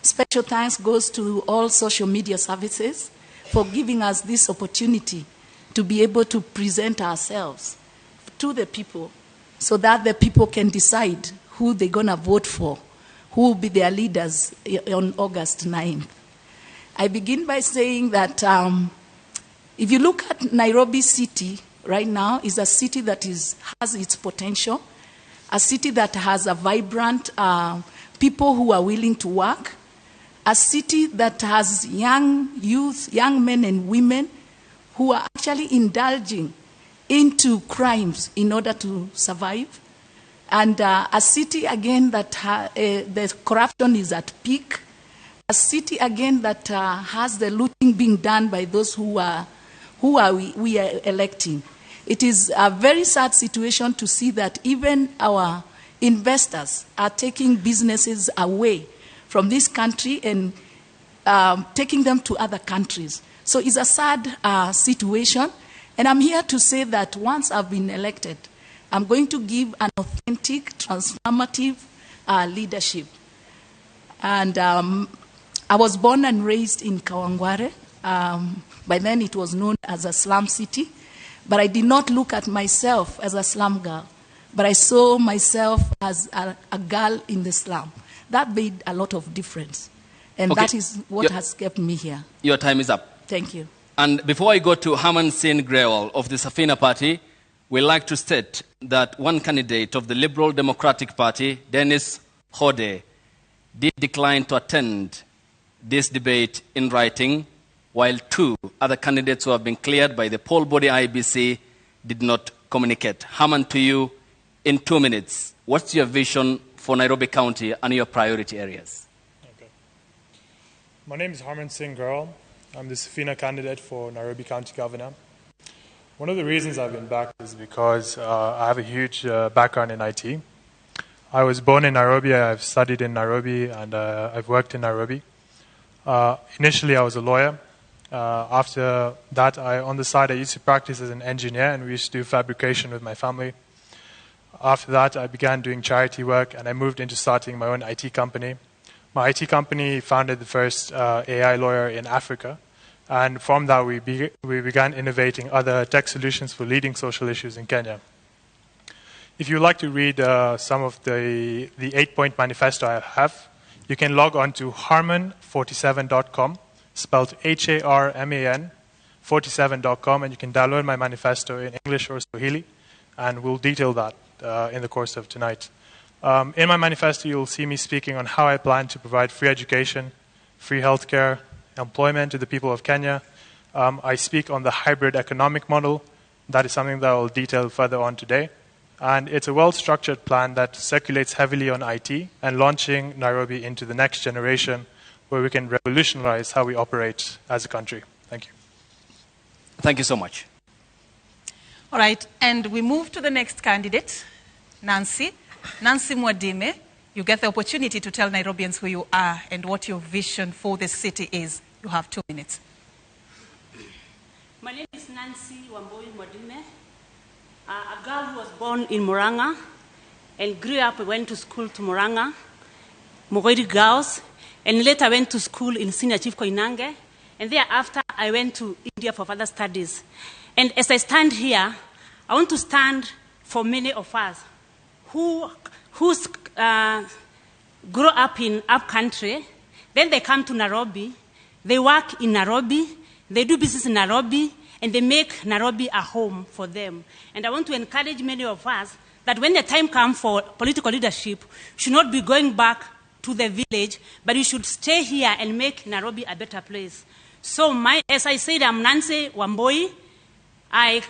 Special thanks goes to all social media services for giving us this opportunity to be able to present ourselves to the people so that the people can decide who they're going to vote for, who will be their leaders on August 9th. I begin by saying that if you look at Nairobi City right now, is a city that has its potential, a city that has a vibrant people who are willing to work, a city that has young youth, young men and women who are actually indulging into crimes in order to survive, and a city again that the corruption is at peak, a city again that has the looting being done by those we are electing. It is a very sad situation to see that even our investors are taking businesses away from this country and taking them to other countries. So it's a sad situation. And I'm here to say that once I've been elected, I'm going to give an authentic, transformative leadership. And I was born and raised in Kawangware. By then it was known as a slum city. But I did not look at myself as a slum girl. But I saw myself as a girl in the slum. That made a lot of difference. And that is what has kept me here. Your time is up. Thank you. And before I go to Herman Sin Grewal of the Safina Party, we'd like to state that one candidate of the Liberal Democratic Party, Dennis Hode, did decline to attend this debate in writing, while 2 other candidates who have been cleared by the poll body IBC did not communicate. Herman, to you in 2 minutes, what's your vision for Nairobi County and your priority areas. Okay. My name is Harman Singh Girl. I'm the Safina candidate for Nairobi County Governor. One of the reasons I've been back is because I have a huge background in IT. I was born in Nairobi, I've studied in Nairobi, and I've worked in Nairobi. Initially, I was a lawyer. After that, on the side, I used to practice as an engineer, and we used to do fabrication with my family. After that, I began doing charity work, and I moved into starting my own IT company. My IT company founded the first AI lawyer in Africa, and from that, we began innovating other tech solutions for leading social issues in Kenya. If you'd like to read some of the 8-point manifesto I have, you can log on to harman47.com, spelled Harman, 47.com, and you can download my manifesto in English or Swahili, and we'll detail that in the course of tonight. In my manifesto, you'll see me speaking on how I plan to provide free education, free healthcare, employment to the people of Kenya. I speak on the hybrid economic model. That is something that I will detail further on today. And it's a well-structured plan that circulates heavily on IT and launching Nairobi into the next generation where we can revolutionize how we operate as a country. Thank you. Thank you so much. All right, and we move to the next candidate, Nancy Mwadime. You get the opportunity to tell Nairobians who you are and what your vision for the city is. You have 2 minutes. My name is Nancy Mwadime. A girl who was born in Murang'a and grew up, went to school to Murang'a, Mogori Girls, and later went to school in Senior Chief Koinange, and thereafter I went to India for further studies. And as I stand here, I want to stand for many of us who grow up in up country, then they come to Nairobi, they work in Nairobi, they do business in Nairobi, and they make Nairobi a home for them. And I want to encourage many of us that when the time comes for political leadership, should not be going back to the village, but you should stay here and make Nairobi a better place. So as I said, I'm Nancy Wamboi. I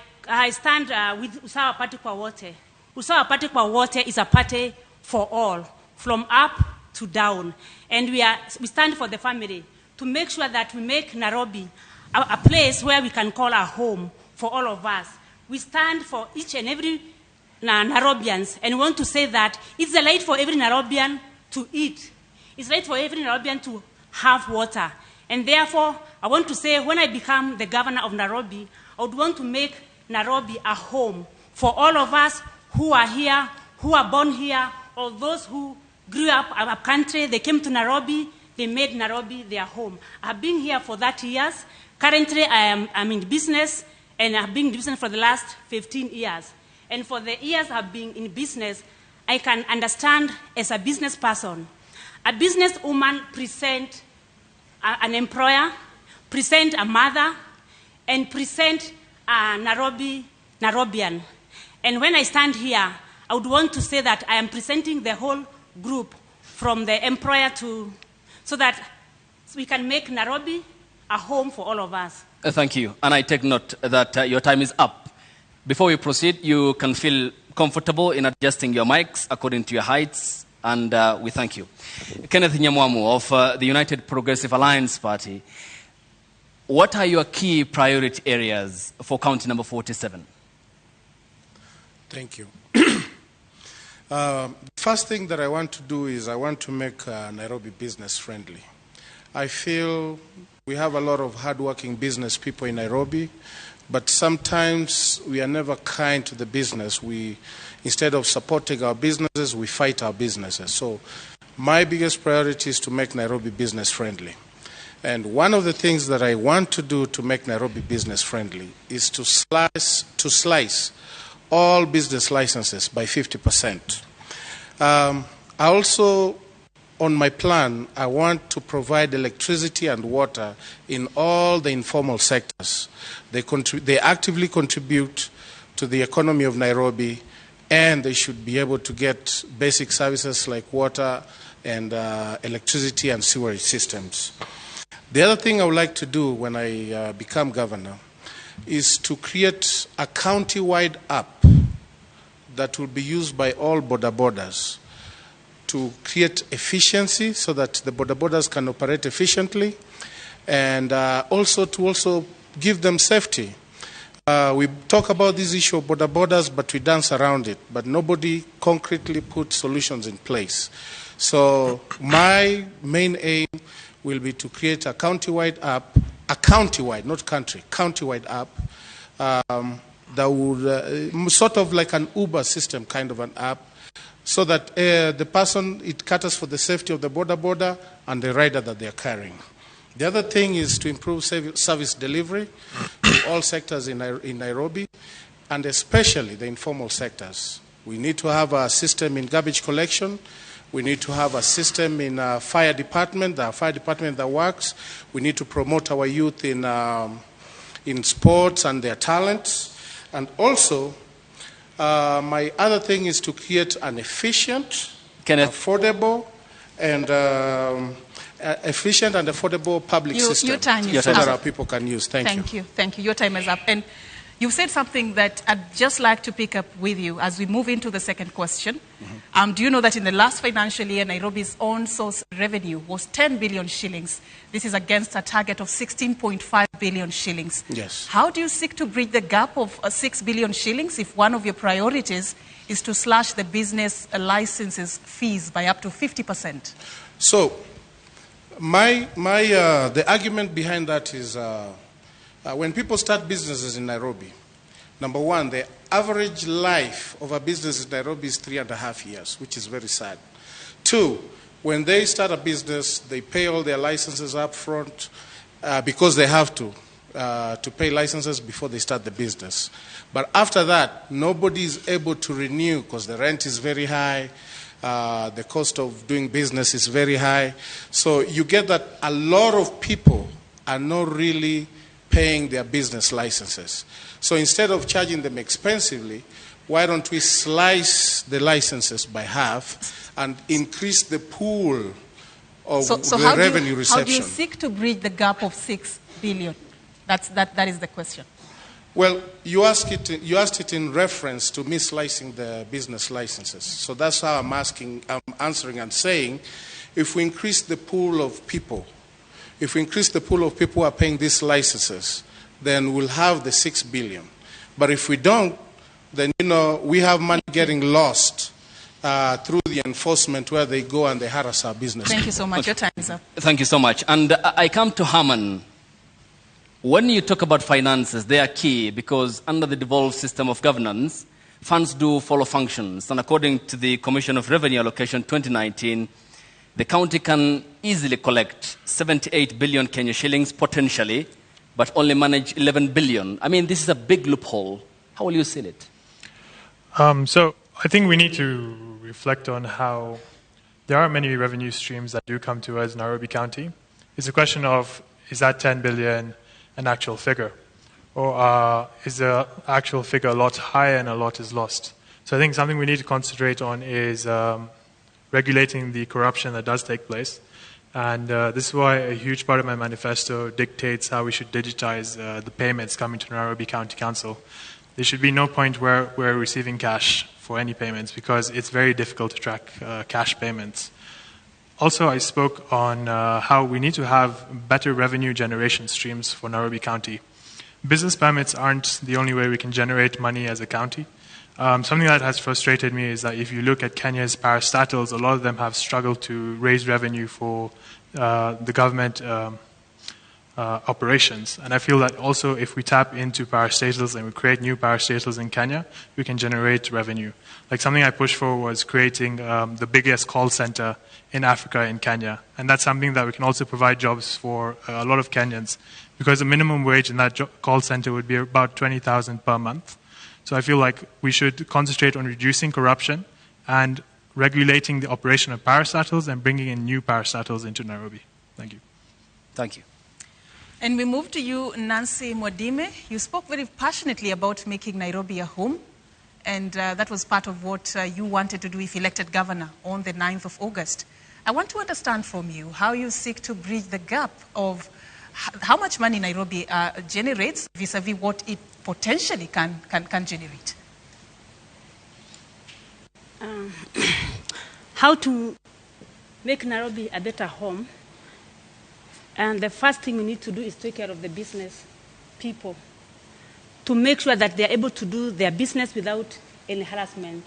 stand with Usawa Party kwa Wote. Usawa Party kwa Wote is a party for all, from up to down. And we stand for the family to make sure that we make Nairobi a place where we can call our home for all of us. We stand for each and every Nairobians and want to say that it's the right for every Nairobian to eat. It's right for every Nairobian to have water. And therefore, I want to say when I become the governor of Nairobi, I would want to make Nairobi a home for all of us who are here, who are born here, or those who grew up in a country, they came to Nairobi, they made Nairobi their home. I've been here for 30 years. Currently, I'm in business, and I've been in business for the last 15 years. And for the years I've been in business, I can understand as a business person. A businesswoman present an employer, present a mother, and present a Nairobian. And when I stand here, I would want to say that I am presenting the whole group from the employer so that we can make Nairobi a home for all of us. Thank you. And I take note that your time is up. Before we proceed, you can feel comfortable in adjusting your mics according to your heights, and we thank you. Kenneth Nyamwamu of the United Progressive Alliance Party, what are your key priority areas for county number 47? Thank you. First thing that I want to do is I want to make Nairobi business friendly. I feel we have a lot of hardworking business people in Nairobi, but sometimes we are never kind to the business. Instead of supporting our businesses, we fight our businesses. So my biggest priority is to make Nairobi business friendly. And one of the things that I want to do to make Nairobi business friendly is to slice all business licenses by 50%. I also, on my plan, I want to provide electricity and water in all the informal sectors. They actively contribute to the economy of Nairobi, and they should be able to get basic services like water and electricity and sewerage systems. The other thing I would like to do when I become governor is to create a county-wide app that will be used by all borders to create efficiency so that the border borders can operate efficiently, and also to give them safety. We talk about this issue of border borders, but we dance around it. But nobody concretely put solutions in place. So my main aim will be to create a county-wide app, a county-wide, not country, county-wide app that would sort of like an Uber system kind of an app, so that the person, it caters for the safety of the border and the rider that they are carrying. The other thing is to improve service delivery to all sectors in Nairobi, and especially the informal sectors. We need to have a system in garbage collection. We need to have a system in fire department, the fire department that works. We need to promote our youth in sports and their talents. And also, my other thing is to create an efficient, affordable, and public system your time is so up. that our people can use. Thank you. Thank you. Your time is up. And you said something that I'd just like to pick up with you as we move into the second question. Do you know that in the last financial year, Nairobi's own source revenue was 10 billion shillings? This is against a target of 16.5 billion shillings. Yes. How do you seek to bridge the gap of 6 billion shillings if one of your priorities is to slash the business licenses fees by up to 50%? So, the argument behind that is when people start businesses in Nairobi, number one, the average life of a business in Nairobi is 3.5 years, which is very sad. Two, when they start a business, they pay all their licenses up front because they have to pay licenses before they start the business. But after that, nobody is able to renew because the rent is very high. The cost of doing business is very high. So you get that a lot of people are not really paying their business licenses. So instead of charging them expensively, why don't we slice the licenses by half and increase the pool of the revenue reception? How do you seek to bridge the gap of 6 billion? That is the question. Well, you asked it in reference to me slicing the business licenses. So that's how I'm answering and saying, if we increase the pool of people, who are paying these licenses, then we'll have the 6 billion. But if we don't, then, we have money getting lost through the enforcement where they go and they harass our business. Thank you so much. Your time is up. Thank you so much. And I come to Herman. When you talk about finances, they are key because under the devolved system of governance, funds do follow functions. And according to the Commission of Revenue Allocation 2019, the county can easily collect 78 billion Kenya shillings potentially, but only manage 11 billion. I mean, this is a big loophole. How will you seal it? So I think we need to reflect on how there are many revenue streams that do come to us in Nairobi County. It's a question of, is that 10 billion an actual figure? Or is the actual figure a lot higher and a lot is lost? So I think something we need to concentrate on is regulating the corruption that does take place. And this is why a huge part of my manifesto dictates how we should digitize the payments coming to Nairobi County Council. There should be no point where we're receiving cash for any payments because it's very difficult to track cash payments. Also, I spoke on how we need to have better revenue generation streams for Nairobi County. Business permits aren't the only way we can generate money as a county. Something that has frustrated me is that if you look at Kenya's parastatals, a lot of them have struggled to raise revenue for the government operations. And I feel that also if we tap into parastatals and we create new parastatals in Kenya, we can generate revenue. Like something I pushed for was creating the biggest call center in Africa in Kenya. And that's something that we can also provide jobs for a lot of Kenyans because the minimum wage in that call center would be about 20,000 per month. So I feel like we should concentrate on reducing corruption and regulating the operation of parastatals and bringing in new parastatals into Nairobi. Thank you. Thank you. And we move to you, Nancy Mwadime. You spoke very passionately about making Nairobi a home, and that was part of what you wanted to do if elected governor on the 9th of August. I want to understand from you how you seek to bridge the gap of how much money Nairobi generates vis-a-vis what it potentially can generate. how to make Nairobi a better home. And the first thing we need to do is take care of the business people to make sure that they're able to do their business without any harassment.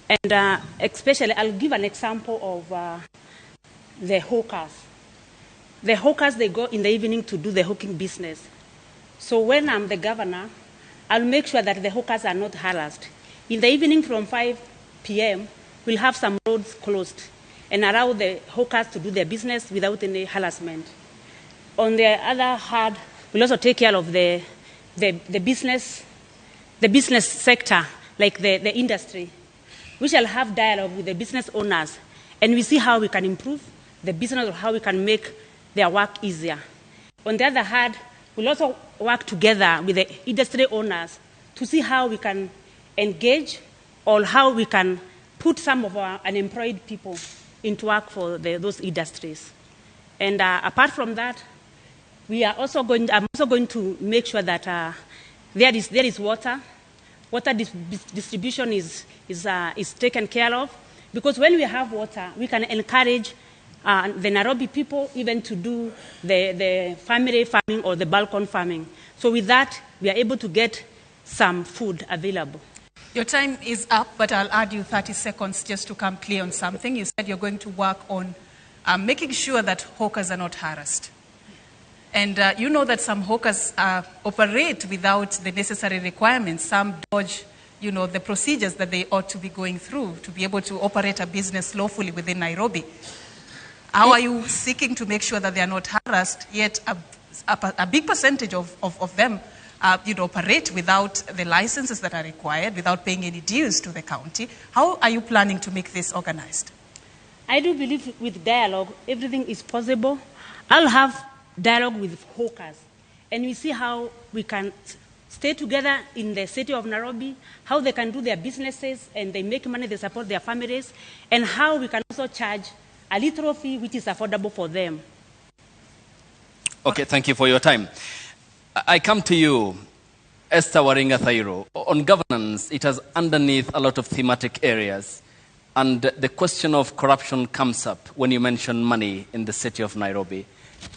And especially, I'll give an example of the hawkers. The hawkers, they go in the evening to do the hawking business. So when I'm the governor, I'll make sure that the hawkers are not harassed. In the evening from 5 p.m., we'll have some roads closed and allow the hawkers to do their business without any harassment. On the other hand, we'll also take care of the business sector, like the industry. We shall have dialogue with the business owners, and we see how we can improve the business or how we can make their work easier. On the other hand, we'll also work together with the industry owners to see how we can engage or how we can put some of our unemployed people into work for those industries. And apart from that, I'm also going to make sure that there is water. Water distribution is taken care of, because when we have water, we can encourage the Nairobi people even to do the family farming or the balcony farming. So with that, we are able to get some food available. Your time is up, but I'll add you 30 seconds just to come clear on something. You said you're going to work on making sure that hawkers are not harassed. And you know that some hawkers operate without the necessary requirements. Some dodge, the procedures that they ought to be going through to be able to operate a business lawfully within Nairobi. How are you seeking to make sure that they are not harassed, yet a big percentage of them operate without the licenses that are required, without paying any dues to the county? How are you planning to make this organized? I do believe with dialogue, everything is possible. I'll have dialogue with hawkers, and we see how we can stay together in the city of Nairobi, how they can do their businesses and they make money, they support their families, and how we can also charge a little fee which is affordable for them. Okay, thank you for your time. I come to you, Esther Waringa Thairo. On governance, it has underneath a lot of thematic areas, and the question of corruption comes up when you mention money in the city of Nairobi,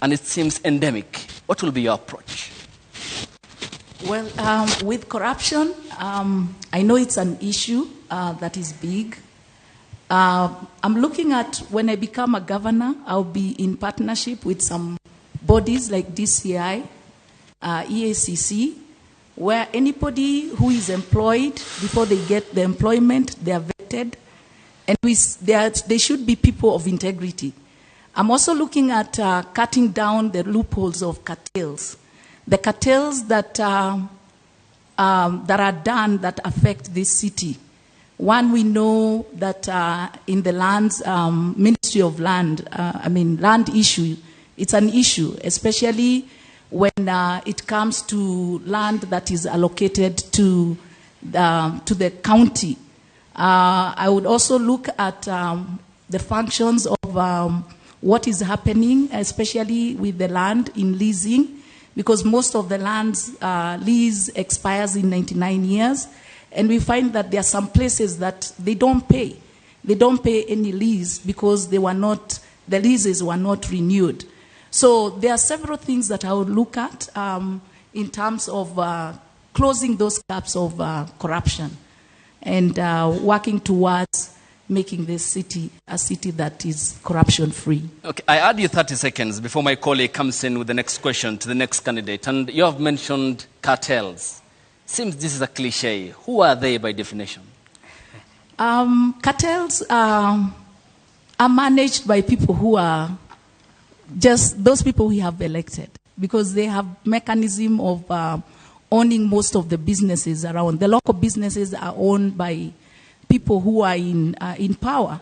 and it seems endemic. What will be your approach? Well, with corruption, I know it's an issue that is big. I'm looking at, when I become a governor, I'll be in partnership with some bodies like DCI, EACC, where anybody who is employed, before they get the employment, they are vetted, and they should be people of integrity. I'm also looking at cutting down the loopholes of cartels. The cartels that are done that affect this city. One, we know that in the lands, Ministry of Land, land issue, it's an issue, especially when it comes to land that is allocated to the county. I would also look at the functions of what is happening, especially with the land in leasing, because most of the land's lease expires in 99 years. And we find that there are some places that they don't pay. They don't pay any lease because the leases were not renewed. So there are several things that I would look at in terms of closing those gaps of corruption and working towards making this city a city that is corruption-free. Okay, I add you 30 seconds before my colleague comes in with the next question to the next candidate. And you have mentioned cartels. Seems this is a cliche. Who are they by definition? Cartels are managed by people who are just those people we have elected, because they have mechanism of owning most of the businesses around. The local businesses are owned by people who are in power.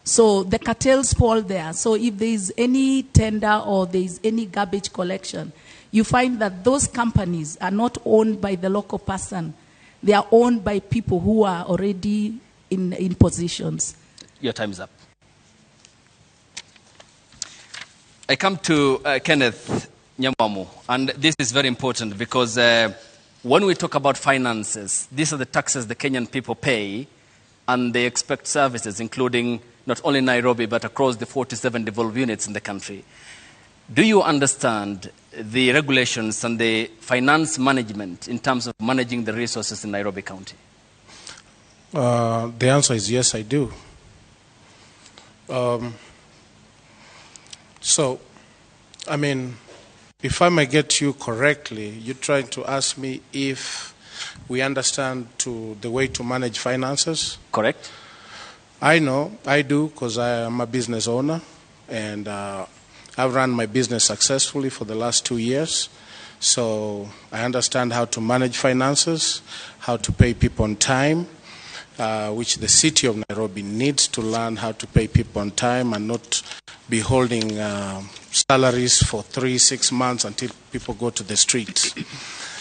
So the cartels fall there. So if there is any tender or there is any garbage collection, you find that those companies are not owned by the local person. They are owned by people who are already in positions. Your time is up. I come to Kenneth Nyamamu, and this is very important because when we talk about finances, these are the taxes the Kenyan people pay, and they expect services, including not only Nairobi, but across the 47 devolved units in the country. Do you understand the regulations and the finance management in terms of managing the resources in Nairobi County? The answer is yes, I do. So, I mean, if I may get you correctly, you're trying to ask me if we understand the way to manage finances? Correct. I know, I do, because I am a business owner, and I've run my business successfully for the last 2 years. So I understand how to manage finances, how to pay people on time, which the city of Nairobi needs to learn how to pay people on time and not be holding salaries for 3-6 months until people go to the streets.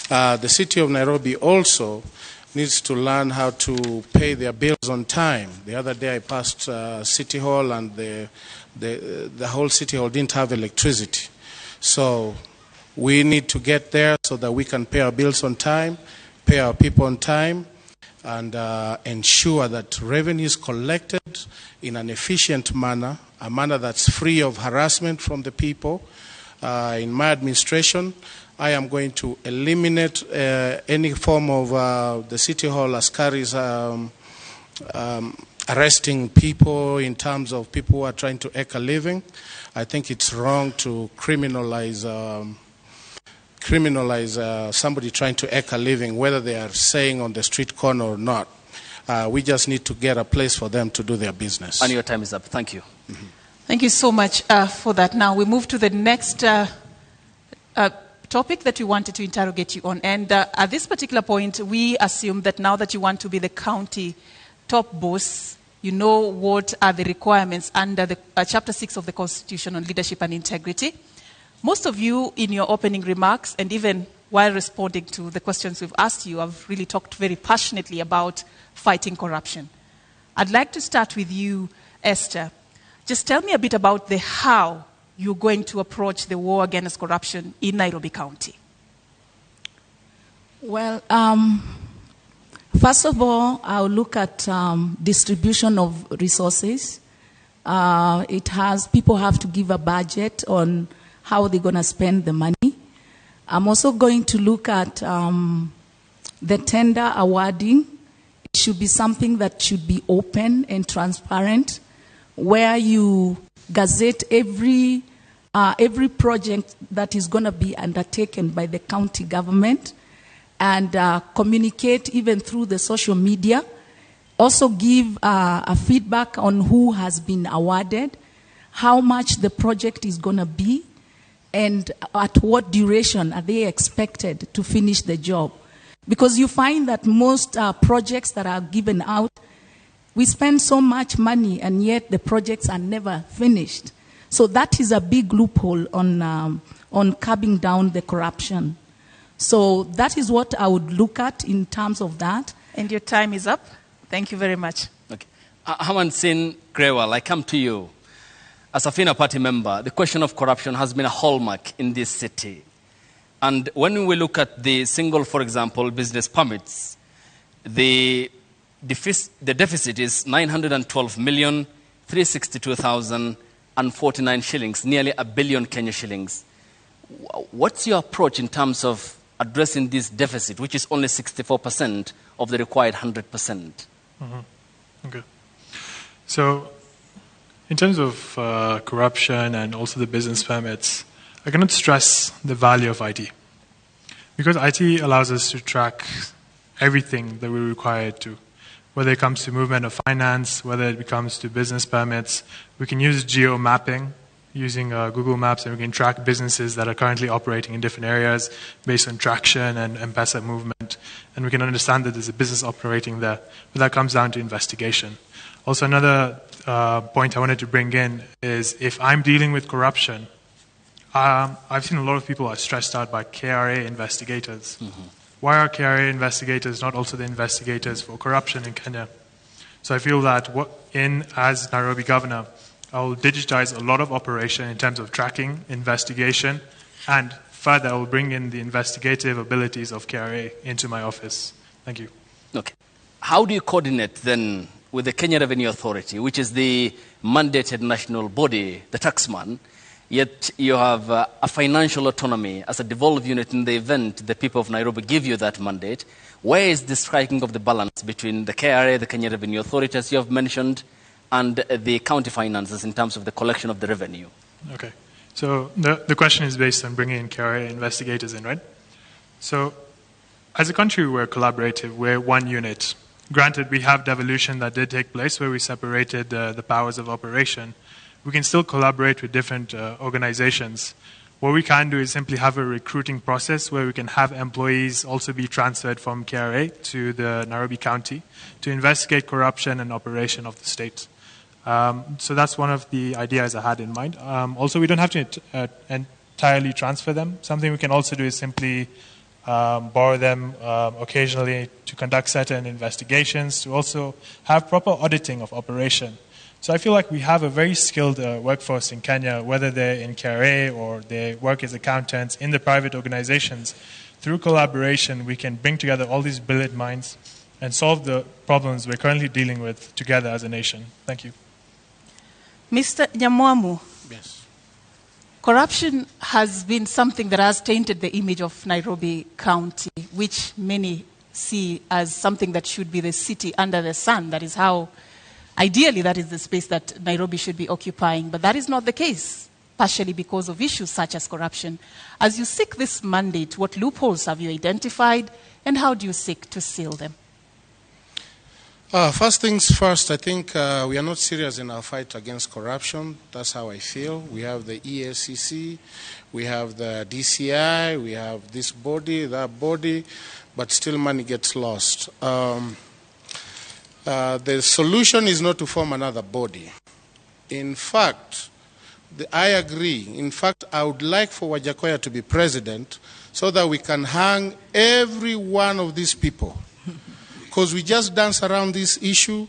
The city of Nairobi also needs to learn how to pay their bills on time. The other day I passed City Hall, and the whole City Hall didn't have electricity. So we need to get there so that we can pay our bills on time, pay our people on time, and ensure that revenue is collected in an efficient manner, a manner that's free of harassment from the people. In my administration, I am going to eliminate any form of the City Hall askaris arresting people in terms of people who are trying to make a living. I think it's wrong to criminalize somebody trying to make a living, whether they are saying on the street corner or not. We just need to get a place for them to do their business. And your time is up. Thank you. Mm-hmm. Thank you so much for that. Now we move to the next topic that we wanted to interrogate you on. And at this particular point, we assume that now that you want to be the county top boss, you know what are the requirements under the Chapter 6 of the Constitution on Leadership and Integrity. Most of you, in your opening remarks, and even while responding to the questions we've asked you, have really talked very passionately about fighting corruption. I'd like to start with you, Esther. Just tell me a bit about the how you're going to approach the war against corruption in Nairobi County. Well, first of all, I'll look at distribution of resources. People have to give a budget on how they're going to spend the money. I'm also going to look at the tender awarding. It should be something that should be open and transparent, where you gazette every project that is going to be undertaken by the county government, and communicate even through the social media. Also give a feedback on who has been awarded, how much the project is going to be, and at what duration are they expected to finish the job. Because you find that most projects that are given out, we spend so much money and yet the projects are never finished. So that is a big loophole on curbing down the corruption. So that is what I would look at in terms of that. And your time is up. Thank you very much. Okay. Hamansin Grewal, I come to you. As a FINA party member, the question of corruption has been a hallmark in this city. And when we look at the single, for example, business permits, the deficit is 912,362,049 shillings, nearly $1 billion Kenya shillings. What's your approach in terms of addressing this deficit, which is only 64% of the required 100%? Mm-hmm. Okay. So, in terms of corruption and also the business permits, I cannot stress the value of IT. Because IT allows us to track everything that we're required to. Whether it comes to movement of finance, whether it comes to business permits, we can use geo mapping using Google Maps, and we can track businesses that are currently operating in different areas based on traction and M-Pesa movement. And we can understand that there's a business operating there. But that comes down to investigation. Also, another point I wanted to bring in is if I'm dealing with corruption, I've seen a lot of people are stressed out by KRA investigators. Mm-hmm. Why are KRA investigators not also the investigators for corruption in Kenya? So I feel that as Nairobi governor, I will digitize a lot of operation in terms of tracking, investigation, and further I will bring in the investigative abilities of KRA into my office. Thank you. Okay. How do you coordinate then with the Kenya Revenue Authority, which is the mandated national body, the taxman, yet you have a financial autonomy as a devolved unit in the event the people of Nairobi give you that mandate. Where is the striking of the balance between the KRA, the Kenya Revenue Authority, as you have mentioned, and the county finances in terms of the collection of the revenue? Okay. So the question is based on bringing in KRA investigators in, right? So as a country, we're collaborative. We're one unit. Granted, we have devolution that did take place where we separated the powers of operation. We can still collaborate with different organizations. What we can do is simply have a recruiting process where we can have employees also be transferred from KRA to the Nairobi County to investigate corruption and operation of the state. So that's one of the ideas I had in mind. Also, we don't have to entirely transfer them. Something we can also do is simply borrow them occasionally to conduct certain investigations, to also have proper auditing of operation. So I feel like we have a very skilled workforce in Kenya, whether they're in KRA or they work as accountants in the private organizations. Through collaboration, we can bring together all these brilliant minds and solve the problems we're currently dealing with together as a nation. Thank you. Mr. Nyamwamu. Yes. Corruption has been something that has tainted the image of Nairobi County, which many see as something that should be the city under the sun. That is how, ideally, that is the space that Nairobi should be occupying. But that is not the case, partially because of issues such as corruption. As you seek this mandate, what loopholes have you identified, and how do you seek to seal them? First things first, I think we are not serious in our fight against corruption. That's how I feel. We have the EACC, we have the DCI, we have this body, that body, but still money gets lost. The solution is not to form another body. In fact, I agree. In fact, I would like for Wajakoya to be president so that we can hang every one of these people. Because we just dance around this issue,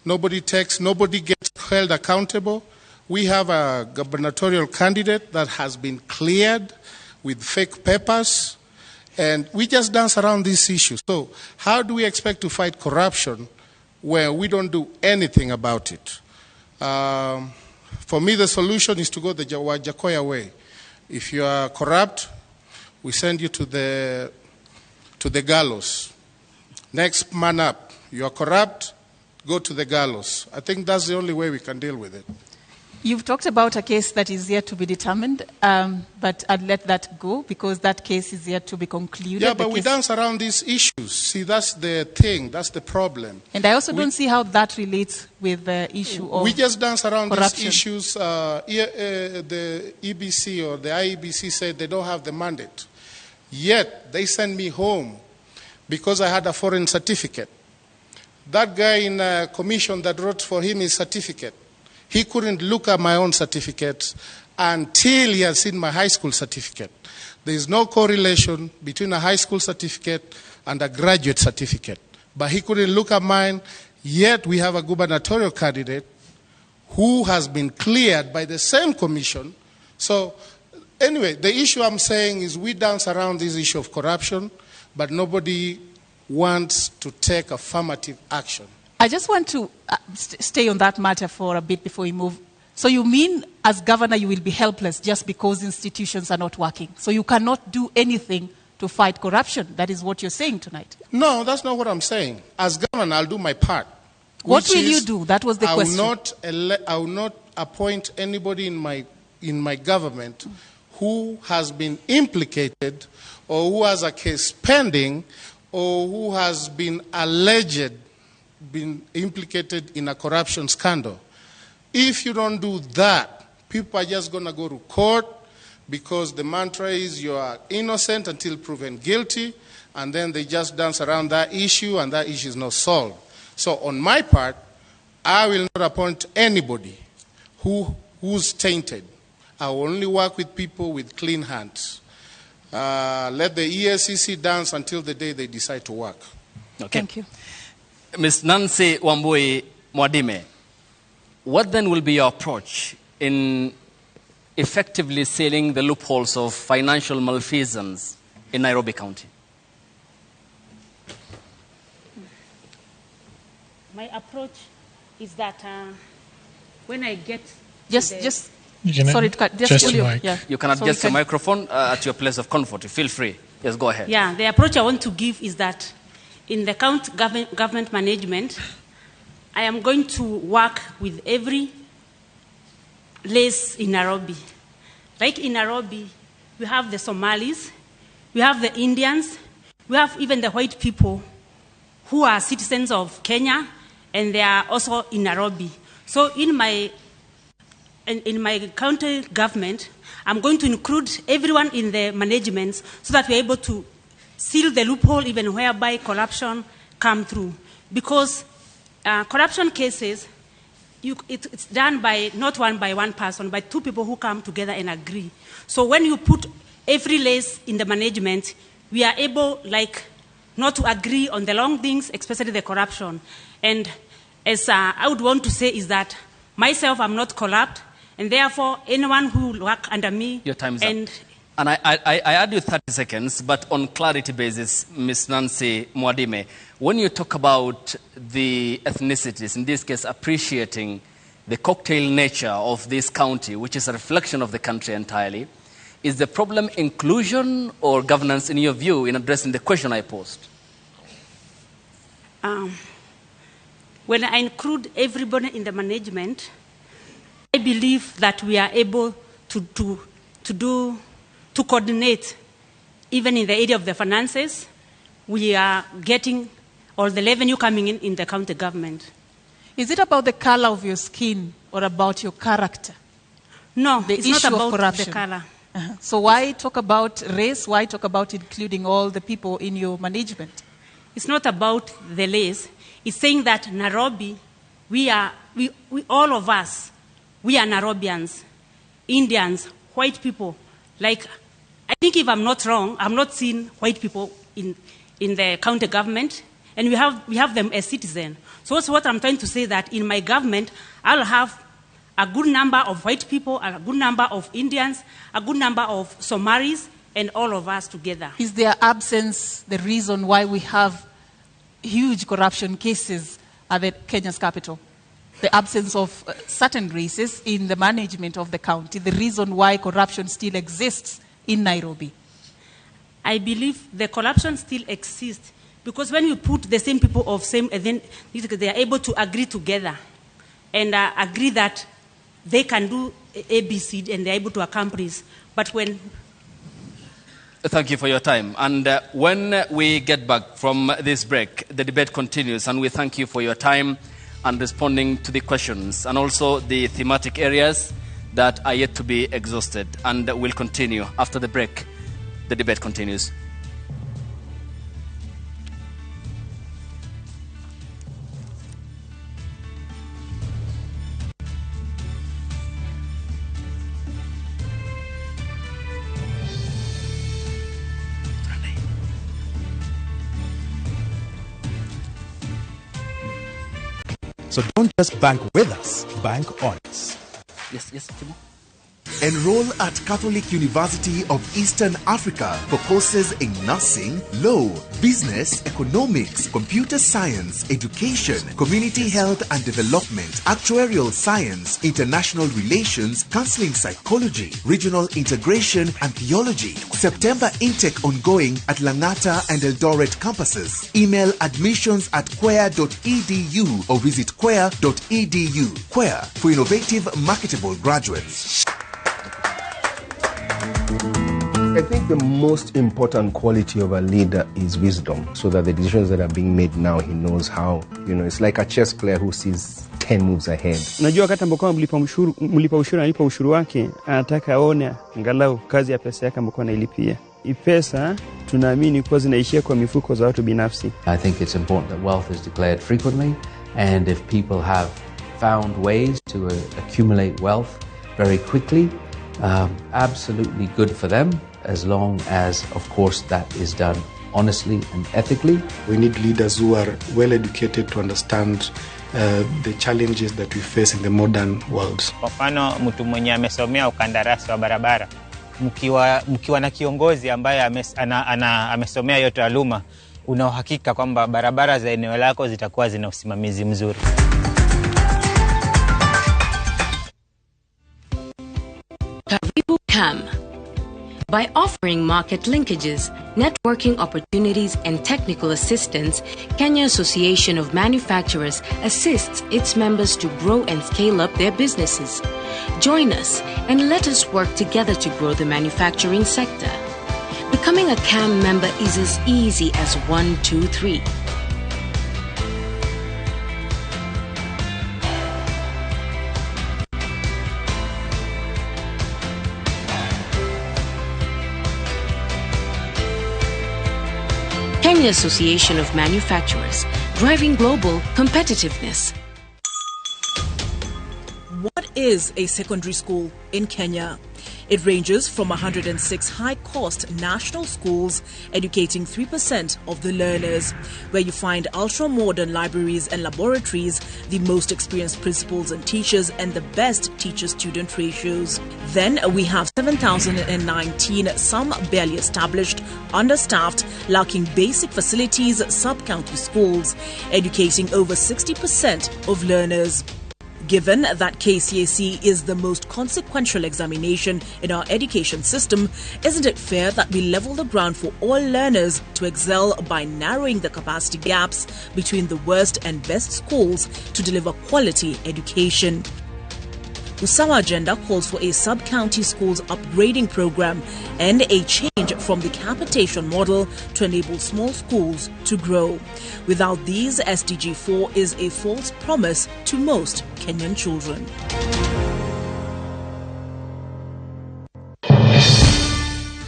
nobody gets held accountable. We have a gubernatorial candidate that has been cleared with fake papers, and we just dance around this issue. So how do we expect to fight corruption where we don't do anything about it? For me, the solution is to go the Wajakoya way. If you are corrupt, we send you to the gallows. Next man up. You are corrupt, go to the gallows. I think that's the only way we can deal with it. You've talked about a case that is yet to be determined, but I'd let that go because that case is yet to be concluded. Yeah, but we dance around these issues. See, that's the thing. That's the problem. And I also don't see how that relates with the issue of we just dance around corruption. These issues. The EBC or the IEBC said they don't have the mandate. Yet, they send me home because I had a foreign certificate. That guy in a commission that wrote for him his certificate, he couldn't look at my own certificate until he had seen my high school certificate. There is no correlation between a high school certificate and a graduate certificate. But he couldn't look at mine, yet we have a gubernatorial candidate who has been cleared by the same commission. So anyway, the issue I'm saying is we dance around this issue of corruption, but nobody wants to take affirmative action. I just want to stay on that matter for a bit before we move. So you mean as governor you will be helpless just because institutions are not working? So you cannot do anything to fight corruption? That is what you're saying tonight? No, that's not what I'm saying. As governor, I'll do my part. What will you do? That was the question. I will not appoint anybody in my government who has been implicated or who has a case pending or who has been implicated in a corruption scandal. If you don't do that, people are just going to go to court because the mantra is you are innocent until proven guilty, and then they just dance around that issue and that issue is not solved. So on my part, I will not appoint anybody who's tainted. I will only work with people with clean hands. Let the EACC dance until the day they decide to work. Okay. Thank you. Ms. Nancy Wambui Mwadime, what then will be your approach in effectively sealing the loopholes of financial malfeasance in Nairobi County? My approach is that when I get sorry to cut. You can adjust your microphone at your place of comfort. Feel free. Yes, go ahead. Yeah, the approach I want to give is that in the county government management, I am going to work with every place in Nairobi. Like in Nairobi, we have the Somalis, we have the Indians, we have even the white people who are citizens of Kenya, and they are also in Nairobi. So in my county government, I'm going to include everyone in the management so that we're able to seal the loophole even whereby corruption come through. Because corruption cases, it's done by not one person, but two people who come together and agree. So when you put every lace in the management, we are able, not to agree on the long things, especially the corruption. And as I would want to say is that myself, I'm not corrupt, and therefore anyone who will work under me. Your time's up. And I add you 30 seconds, but on clarity basis, Ms. Nancy Mwadime, when you talk about the ethnicities, in this case appreciating the cocktail nature of this county, which is a reflection of the country entirely, is the problem inclusion or governance in your view in addressing the question I posed? When I include everybody in the management, I believe that we are able to coordinate, even in the area of the finances. We are getting all the revenue coming in the county government. Is it about the color of your skin or about your character? No, the it's issue not about of corruption. The color. So why talk about race? Why talk about including all the people in your management? It's not about the race. It's saying that Nairobi, we all of us, we are Nairobians, Indians, white people. I think if I'm not wrong, I'm not seeing white people in the county government, and we have them as citizens. So what I'm trying to say that in my government, I'll have a good number of white people, a good number of Indians, a good number of Somalis, and all of us together. Is their absence the reason why we have huge corruption cases at Kenya's capital? The absence of certain races in the management of the county, the reason why corruption still exists in Nairobi? I believe the corruption still exists because when you put the same people of same, then they are able to agree together and agree that they can do ABC and they're able to accomplish. But when... Thank you for your time. And when we get back from this break, the debate continues, and we thank you for your time and responding to the questions and also the thematic areas that are yet to be exhausted. And will continue after the break. The debate continues. So don't just bank with us, bank on us. Yes, Timo. Enroll at Catholic University of Eastern Africa for courses in nursing, law, business, economics, computer science, education, community health and development, actuarial science, international relations, counseling psychology, regional integration and theology. September intake ongoing at Langata and Eldoret campuses. Email admissions@quer.edu or visit quer.edu. Quer for innovative, marketable graduates. I think the most important quality of a leader is wisdom, so that the decisions that are being made now, he knows how, it's like a chess player who sees 10 moves ahead. Unajua wakati ambapo mlipa ushuru analipa ushuru wake, anataka aone angalau kazi ya pesa yake ambapo anailipia. Pesa tunaamini kwa zinaishia kwa mifuko za watu binafsi. I think it's important that wealth is declared frequently, and if people have found ways to accumulate wealth very quickly, absolutely good for them, as long as, of course, that is done honestly and ethically. We need leaders who are well educated to understand the challenges that we face in the modern world. Kwa mfano, mtu mwenye amesomea ukandarasi wa barabara, mkiwa na kiongozi ambaye amesomea hiyo taaluma, una uhakika kwamba barabara za eneo lako zitakuwa zina usimamizi mzuri. CAM. By offering market linkages, networking opportunities, and technical assistance, Kenya Association of Manufacturers assists its members to grow and scale up their businesses. Join us and let us work together to grow the manufacturing sector. Becoming a CAM member is as easy as 1, 2, 3. Kenya Association of Manufacturers, driving global competitiveness. What is a secondary school in Kenya? It ranges from 106 high-cost national schools educating 3% of the learners, where you find ultra-modern libraries and laboratories, the most experienced principals and teachers, and the best teacher-student ratios. Then we have 7,019 some barely established, understaffed, lacking basic facilities sub-county schools, educating over 60% of learners. Given that KCSE is the most consequential examination in our education system, isn't it fair that we level the ground for all learners to excel by narrowing the capacity gaps between the worst and best schools to deliver quality education? Usawa Agenda calls for a sub-county schools upgrading program and a change from the capitation model to enable small schools to grow. Without these, SDG 4 is a false promise to most Kenyan children.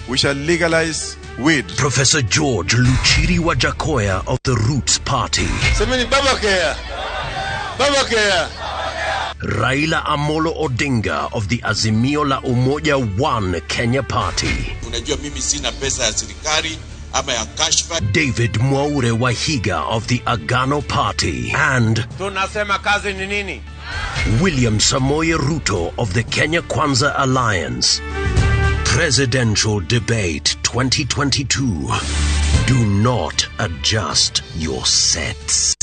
We shall legalize weed. Professor George Luchiri Wajakoya of the Roots Party. Semeni Babakea. Babakea. Raila Amolo Odinga of the Azimio la Umoja One Kenya Party. Unajua mimi sina pesa ya serikali ama ya kashfa. David Mwaure Wahiga of the Agano Party. And tunasema kazi ni nini? William Samoei Ruto of the Kenya Kwanza Alliance. Presidential Debate 2022. Do not adjust your sets.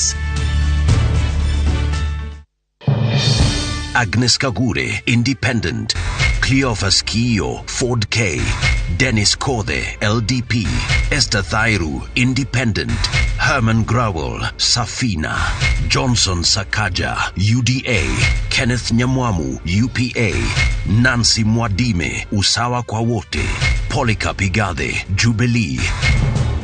Agnes Kagure, Independent. Cleophas Kiyo, Ford K. Dennis Kothe, LDP. Esther Thairu, Independent. Herman Growell, Safina. Johnson Sakaja, UDA. Kenneth Nyamwamu, UPA. Nancy Mwadime, Usawa kwa Wote. Polycarp Igathe, Jubilee.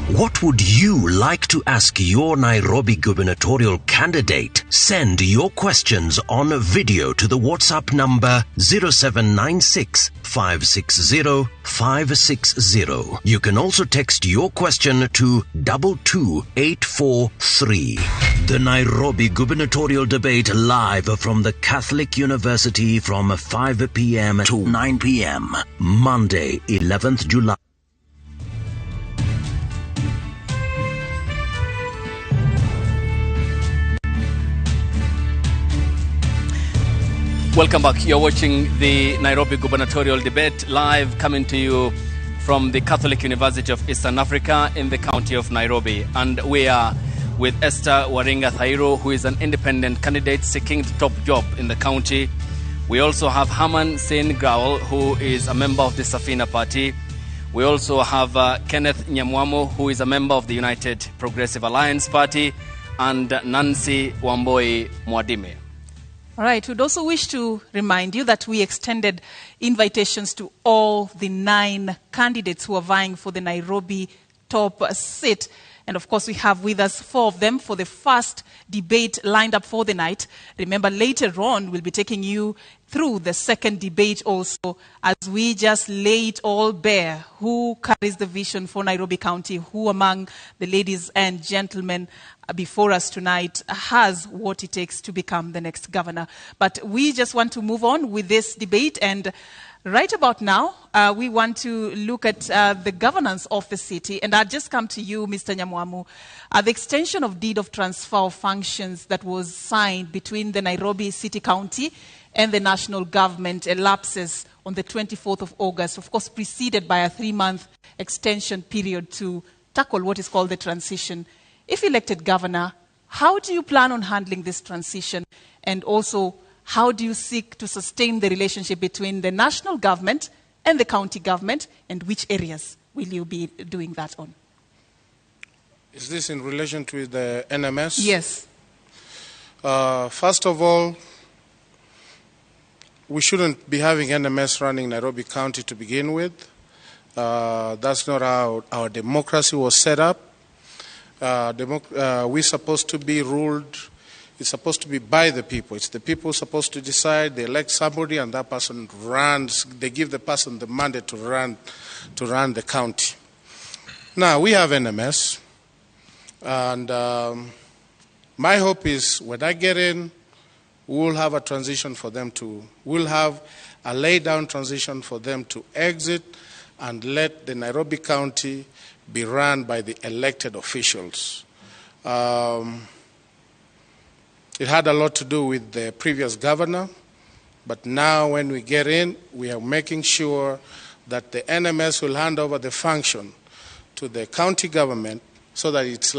What would you like to ask your Nairobi gubernatorial candidate? Send your questions on video to the WhatsApp number 0796 560 560. You can also text your question to 22843. The Nairobi gubernatorial debate live from the Catholic University from 5 p.m. to 9 p.m. Monday, 11th July. Welcome back. You're watching the Nairobi gubernatorial debate live, coming to you from the Catholic University of Eastern Africa in the county of Nairobi. And we are with Esther Waringa Thairu, who is an independent candidate seeking the top job in the county. We also have Herman Sein Growell, who is a member of the Safina Party. We also have Kenneth Nyamwamu, who is a member of the United Progressive Alliance Party, and Nancy Wamboi Mwadime. All right, we'd also wish to remind you that we extended invitations to all the 9 candidates who are vying for the Nairobi top seat. And of course, we have with us 4 of them for the first debate lined up for the night. Remember, later on, we'll be taking you through the second debate also, as we just lay it all bare. Who carries the vision for Nairobi County? Who among the ladies and gentlemen before us tonight has what it takes to become the next governor? But we just want to move on with this debate, and right about now, we want to look at the governance of the city. And I'll just come to you, Mr. Nyamwamu. The extension of deed of transfer of functions that was signed between the Nairobi City County and the national government elapses on the 24th of August, of course preceded by a 3-month extension period to tackle what is called the transition. If elected governor, how do you plan on handling this transition? And also, how do you seek to sustain the relationship between the national government and the county government, and which areas will you be doing that on? Is this in relation to the NMS? Yes. First of all, we shouldn't be having NMS running Nairobi County to begin with. That's not how our democracy was set up. We're supposed to be ruled, it's supposed to be by the people. It's the people supposed to decide. They elect somebody and that person runs, they give the person the mandate to run the county. Now, we have NMS, and my hope is when I get in, we'll have a transition for them to, we'll have a laid-down transition for them to exit and let the Nairobi County be run by the elected officials. It had a lot to do with the previous governor, but now when we get in, we are making sure that the NMS will hand over the function to the county government so that it's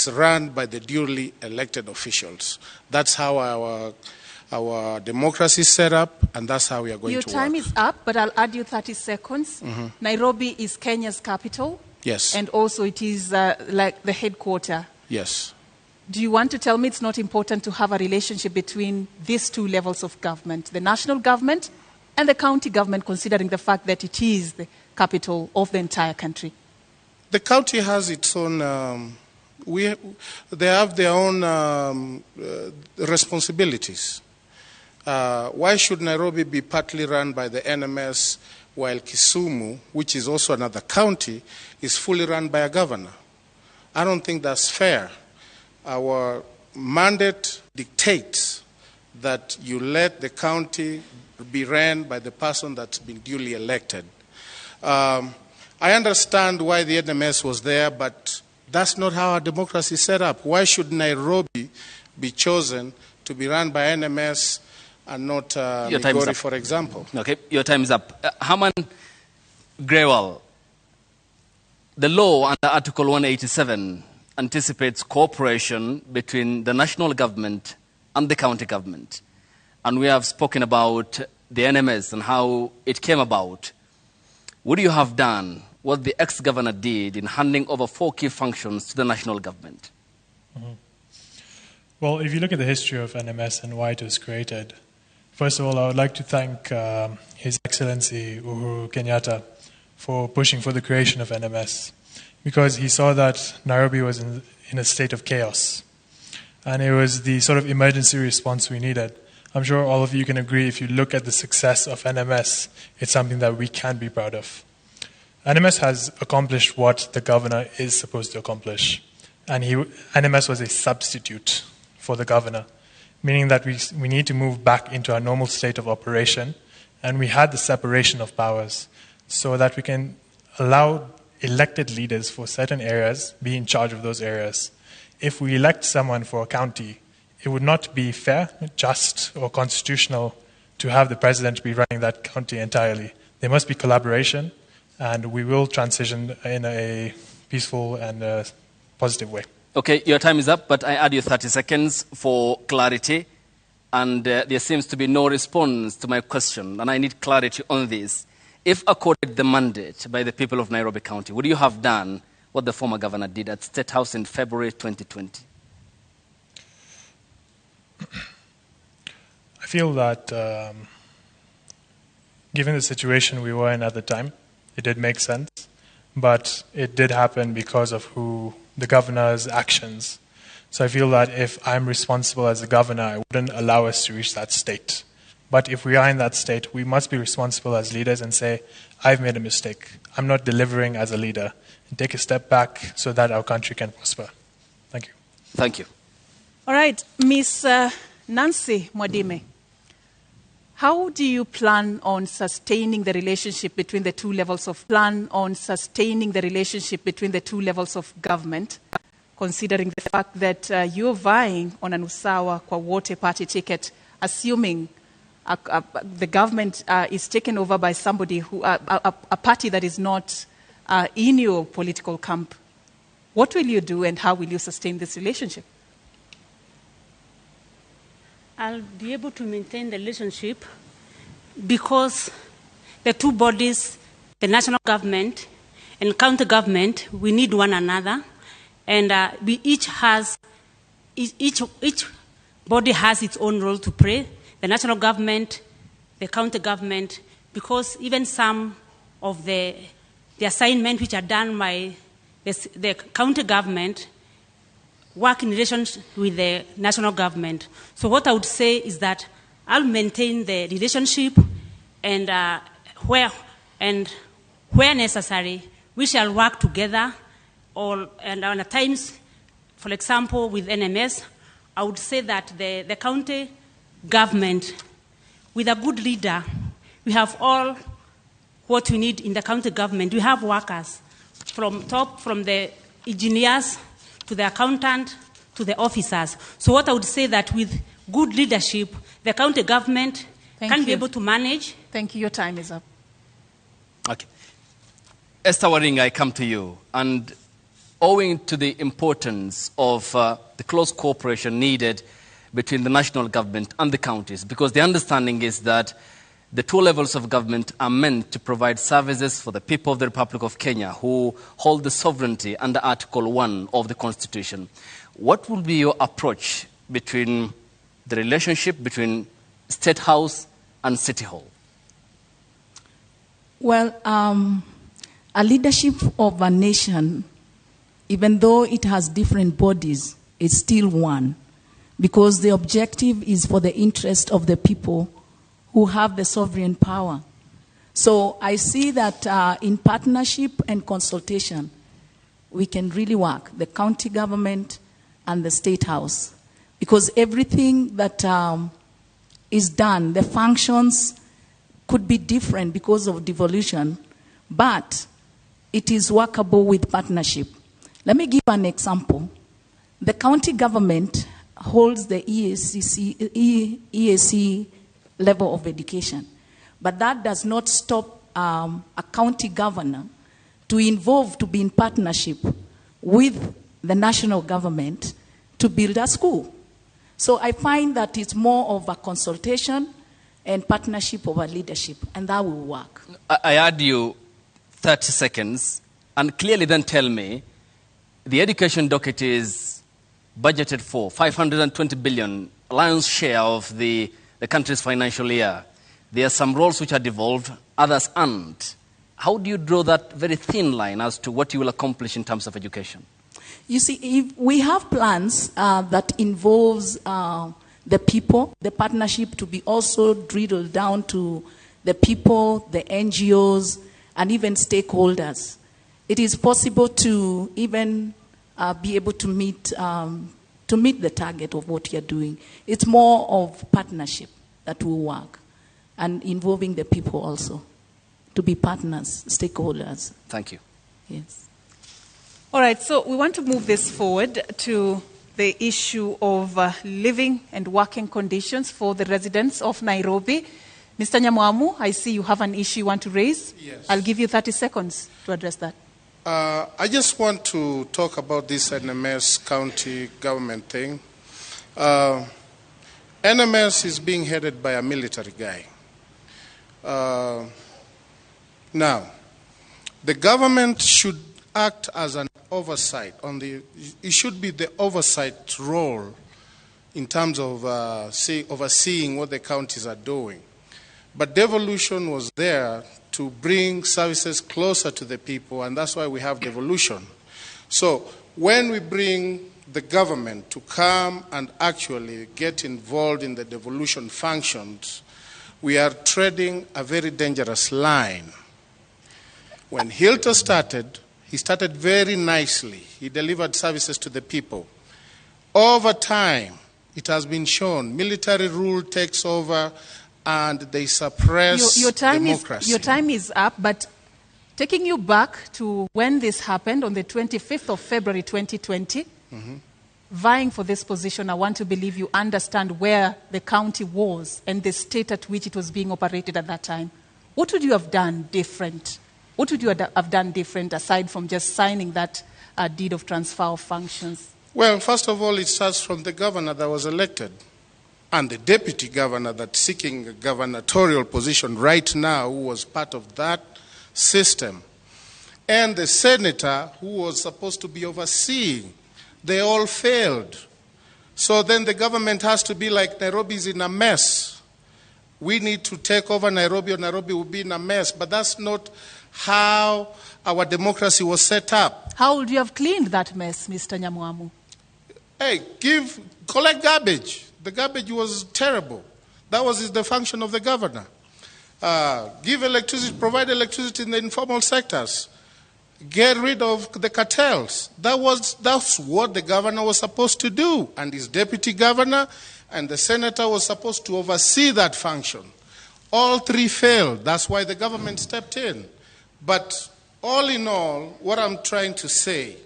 run by the duly elected officials. That's how our democracy is set up, and that's how we are going to work. Your time is up, but I'll add you 30 seconds. Mm-hmm. Nairobi is Kenya's capital. Yes. And also it is like the headquarter. Yes. Do you want to tell me it's not important to have a relationship between these two levels of government, the national government and the county government, considering the fact that it is the capital of the entire country? The county has its own, they have their own responsibilities. Why should Nairobi be partly run by the NMS while Kisumu, which is also another county, is fully run by a governor? I don't think that's fair. Our mandate dictates that you let the county be ran by the person that's been duly elected. I understand why the NMS was there, but that's not how our democracy is set up. Why should Nairobi be chosen to be run by NMS and not Migori, for example? Okay, your time is up. Herman Grewal, the law under Article 187 anticipates cooperation between the national government and the county government. And we have spoken about the NMS and how it came about. Would you have done what the ex-governor did in handing over 4 key functions to the national government? Mm-hmm. Well, if you look at the history of NMS and why it was created, first of all, I would like to thank His Excellency Uhuru Kenyatta for pushing for the creation of NMS, because he saw that Nairobi was in a state of chaos. And it was the sort of emergency response we needed. I'm sure all of you can agree, if you look at the success of NMS, it's something that we can be proud of. NMS has accomplished what the governor is supposed to accomplish. And NMS was a substitute for the governor, meaning that we need to move back into our normal state of operation. And we had the separation of powers so that we can allow elected leaders for certain areas be in charge of those areas. If we elect someone for a county, it would not be fair, just, or constitutional to have the president be running that county entirely. There must be collaboration, and we will transition in a peaceful and positive way. Okay, your time is up, but I add you 30 seconds for clarity. And there seems to be no response to my question, and I need clarity on this. If accorded the mandate by the people of Nairobi County, would you have done what the former governor did at State House in February 2020? I feel that given the situation we were in at the time, it did make sense, but it did happen because of the governor's actions. So I feel that if I'm responsible as a governor, I wouldn't allow us to reach that state. But if we are in that state, we must be responsible as leaders and say, I've made a mistake. I'm not delivering as a leader. And take a step back so that our country can prosper. Thank you. Thank you. All right, Ms. Nancy Mwadime, how do you plan on sustaining the relationship between the two levels of government, considering the fact that you're vying on an Usawa kwa wote party ticket, assuming the government is taken over by somebody a party that is not in your political camp? What will you do and how will you sustain this relationship? I'll be able to maintain the relationship because the two bodies, the national government and county government, we need one another, and each body has its own role to play. The national government, the county government, because even some of the assignments which are done by the county government work in relation with the national government. So what I would say is that I'll maintain the relationship, and where necessary, we shall work together. And at times, for example, with NMS, I would say that the county government, with a good leader, we have all what we need in the county government. We have workers from top, from the engineers to the accountant to the officers. So what I would say that with good leadership, the county government can be able to manage. Thank you. Your time is up. Okay. Esther Waring, I come to you. And owing to the importance of the close cooperation needed between the national government and the counties, because the understanding is that the two levels of government are meant to provide services for the people of the Republic of Kenya who hold the sovereignty under Article 1 of the Constitution. What will be your approach between the relationship between State House and City Hall? Well, a leadership of a nation, even though it has different bodies, is still one, because the objective is for the interest of the people who have the sovereign power. So I see that in partnership and consultation, we can really work, the county government and the State House, because everything that is done, the functions could be different because of devolution, but it is workable with partnership. Let me give an example. The county government holds the EAC level of education, but that does not stop a county governor to be in partnership with the national government to build a school. So I find that it's more of a consultation and partnership over leadership, and that will work. I add you 30 seconds, and clearly then tell me, the education docket is budgeted for 520 billion, lion's share of the country's financial year. There are some roles which are devolved, others aren't. How do you draw that very thin line as to what you will accomplish in terms of education? You see, if we have plans that involves the people, the partnership to be also drilled down to the people, the NGOs, and even stakeholders. It is possible to even be able to meet the target of what you're doing. It's more of partnership that will work, and involving the people also to be partners, stakeholders. Thank you. Yes. All right, so we want to move this forward to the issue of living and working conditions for the residents of Nairobi. Mr. Nyamwamu, I see you have an issue you want to raise. Yes. I'll give you 30 seconds to address that. I just want to talk about this NMS county government thing. NMS is being headed by a military guy. Now, the government should act as an oversight it should be the oversight role in terms of overseeing what the counties are doing. But devolution was there to bring services closer to the people, and that's why we have devolution. So when we bring the government to come and actually get involved in the devolution functions, we are treading a very dangerous line. When Hilton started, he started very nicely. He delivered services to the people. Over time, it has been shown, military rule takes over and they suppress democracy. Your time is up, but taking you back to when this happened on the 25th of February 2020, vying for this position, I want to believe you understand where the county was and the state at which it was being operated at that time. What would you have done different? What would you have done different aside from just signing that deed of transfer of functions? Well, first of all, it starts from the governor that was elected. and the deputy governor that's seeking a gubernatorial position right now, who was part of that system, and the senator who was supposed to be overseeing, they all failed. So then the government has to be like, Nairobi's in a mess. We need to take over Nairobi, or Nairobi will be in a mess. But that's not how our democracy was set up. How would you have cleaned that mess, Mr. Nyamwamu? Hey, collect garbage. The garbage was terrible. That was the function of the governor. Give electricity, provide electricity in the informal sectors. Get rid of the cartels. That's what the governor was supposed to do. And his deputy governor and the senator was supposed to oversee that function. All three failed. That's why the government stepped in. But all in all, what I'm trying to say,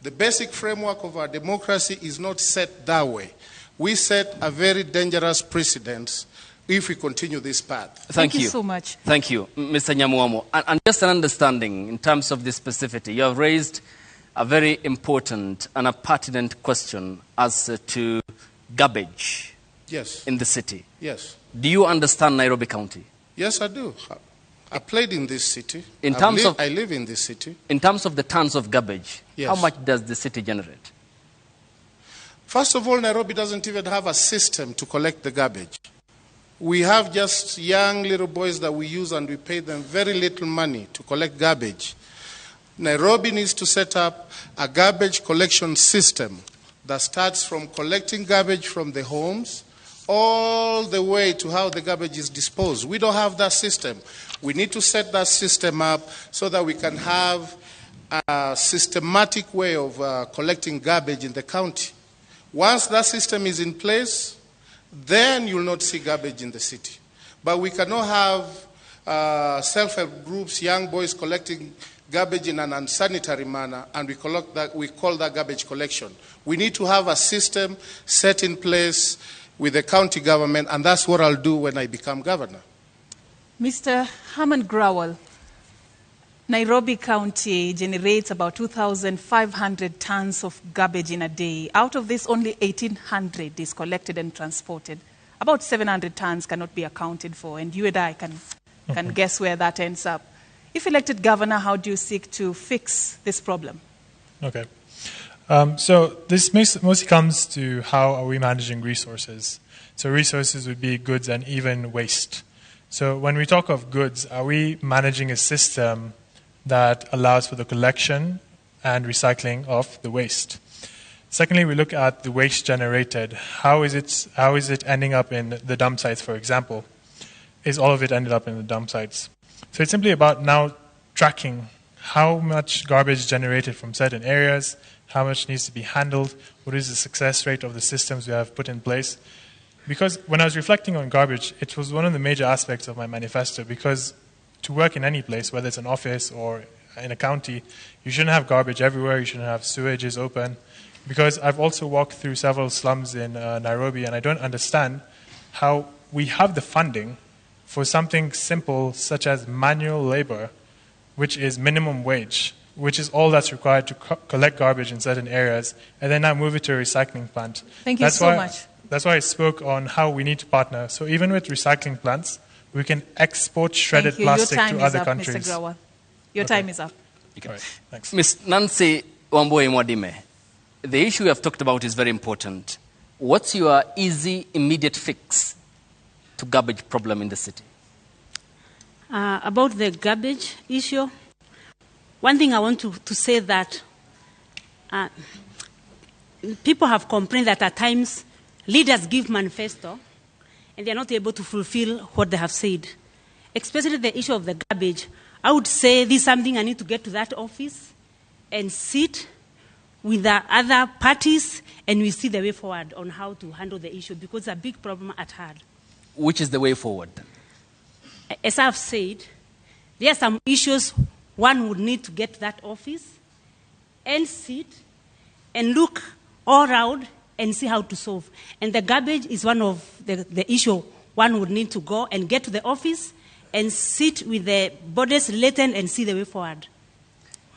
the basic framework of our democracy is not set that way. We set a very dangerous precedent if we continue this path. Thank you so much. Thank you, Mr. Nyamwamu. And just an understanding in terms of the specificity, you have raised a very important and a pertinent question as to garbage in the city. Yes. Do you understand Nairobi County? Yes, I do. I played in this city. I live in this city. In terms of the tons of garbage, yes. How much does the city generate? First of all, Nairobi doesn't even have a system to collect the garbage. We have just young little boys that we use, and we pay them very little money to collect garbage. Nairobi needs to set up a garbage collection system that starts from collecting garbage from the homes all the way to how the garbage is disposed. We don't have that system. We need to set that system up so that we can have a systematic way of collecting garbage in the county. Once that system is in place, then you'll not see garbage in the city. But we cannot have self-help groups, young boys collecting garbage in an unsanitary manner, and we call that garbage collection. We need to have a system set in place with the county government, and that's what I'll do when I become governor. Mr. Herman Growell, Nairobi County generates about 2,500 tons of garbage in a day. Out of this, only 1,800 is collected and transported. About 700 tons cannot be accounted for, and you and I can guess where that ends up. If elected governor, how do you seek to fix this problem? Okay. So this mostly comes to how are we managing resources. So resources would be goods and even waste. So when we talk of goods, are we managing a system that allows for the collection and recycling of the waste? Secondly, we look at the waste generated. How is it ending up in the dump sites, for example? Is all of it ended up in the dump sites? So it's simply about now tracking how much garbage is generated from certain areas, how much needs to be handled, what is the success rate of the systems we have put in place. Because when I was reflecting on garbage, it was one of the major aspects of my manifesto, because to work in any place, whether it's an office or in a county, you shouldn't have garbage everywhere, you shouldn't have sewages open. Because I've also walked through several slums in Nairobi, and I don't understand how we have the funding for something simple such as manual labor, which is minimum wage, which is all that's required to collect garbage in certain areas, and then now move it to a recycling plant. Thank you so much. That's why I spoke on how we need to partner. So even with recycling plants, we can export shredded plastic to other countries. Mr. Grower. Your time is up. Okay. All right. Thanks. Ms. Nancy Wambui Mwadime, the issue you have talked about is very important. What's your easy, immediate fix to garbage problem in the city? About the garbage issue, one thing I want to say that people have complained that at times leaders give manifesto and they are not able to fulfill what they have said. Especially the issue of the garbage. I would say this is something I need to get to that office and sit with the other parties and we see the way forward on how to handle the issue, because it's a big problem at hand. Which is the way forward? As I've said, there are some issues one would need to get to that office and sit and look all around and see how to solve. And the garbage is one of the issue one would need to go and get to the office and sit with the bodies related and see the way forward.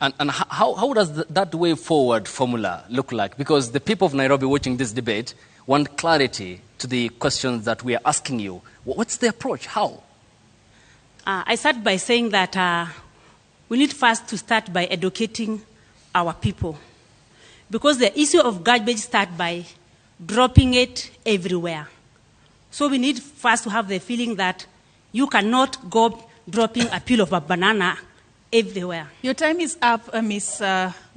And how does that way forward formula look like? Because the people of Nairobi watching this debate want clarity to the questions that we are asking you. What's the approach? How? I start by saying that we need first to start by educating our people. Because the issue of garbage starts by dropping it everywhere. So we need first to have the feeling that you cannot go dropping a peel of a banana everywhere. Your time is up, Ms.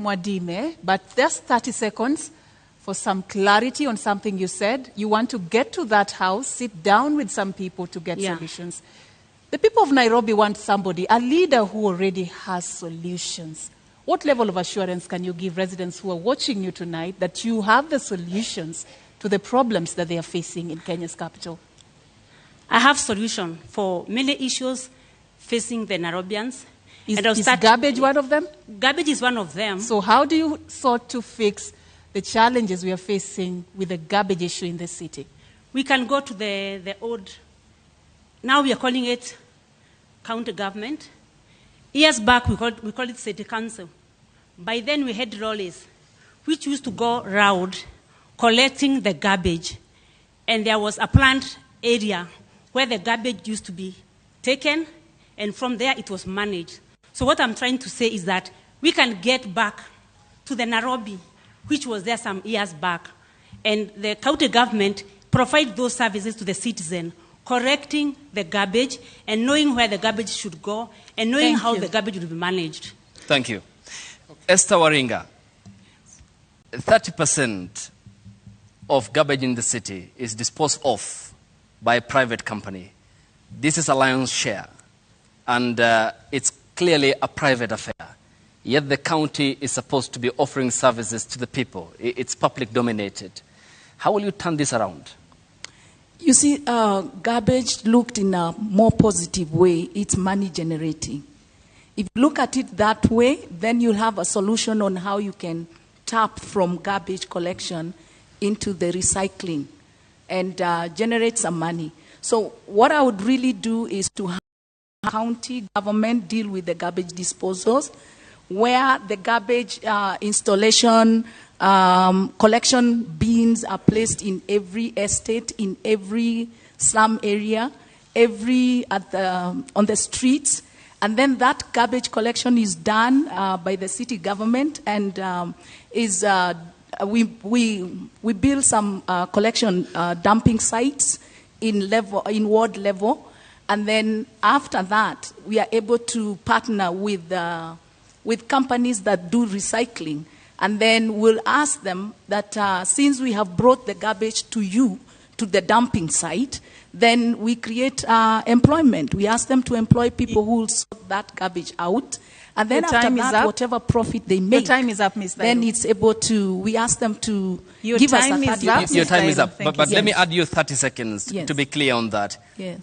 Mwadime, but just 30 seconds for some clarity on something you said. You want to get to that house, sit down with some people to get solutions. The people of Nairobi want somebody, a leader who already has solutions. What level of assurance can you give residents who are watching you tonight that you have the solutions to the problems that they are facing in Kenya's capital? I have solution for many issues facing the Nairobians. Is garbage one of them? Garbage is one of them. So how do you sort to fix the challenges we are facing with the garbage issue in the city? We can go to the old, now we are calling it county government. Years back, we called it city council. By then, we had lorries, which used to go around collecting the garbage. And there was a planned area where the garbage used to be taken, and from there it was managed. So what I'm trying to say is that we can get back to the Nairobi, which was there some years back, and the county government provide those services to the citizen, correcting the garbage and knowing where the garbage should go and knowing how the garbage will be managed. Thank you. Esther Waringa, 30% of garbage in the city is disposed of by a private company. This is a lion's share, and it's clearly a private affair. Yet the county is supposed to be offering services to the people. It's public dominated. How will you turn this around? You see, garbage looked in a more positive way. It's money generating. If you look at it that way, then you'll have a solution on how you can tap from garbage collection into the recycling and generate some money. So what I would really do is to have county government deal with the garbage disposals, where the garbage installation, collection bins are placed in every estate, in every slum area, on the streets, and then that garbage collection is done by the city government, and we build some collection dumping sites in ward level, and then after that we are able to partner with companies that do recycling. And then we'll ask them that since we have brought the garbage to you, to the dumping site, then we create employment. We ask them to employ people who will sort that garbage out. And then after that, whatever profit they make, your time is up, Ms. then it's able to, we ask them to give us a 30 Your time is up. But let me add you 30 seconds Yes. to be clear on that. Yes.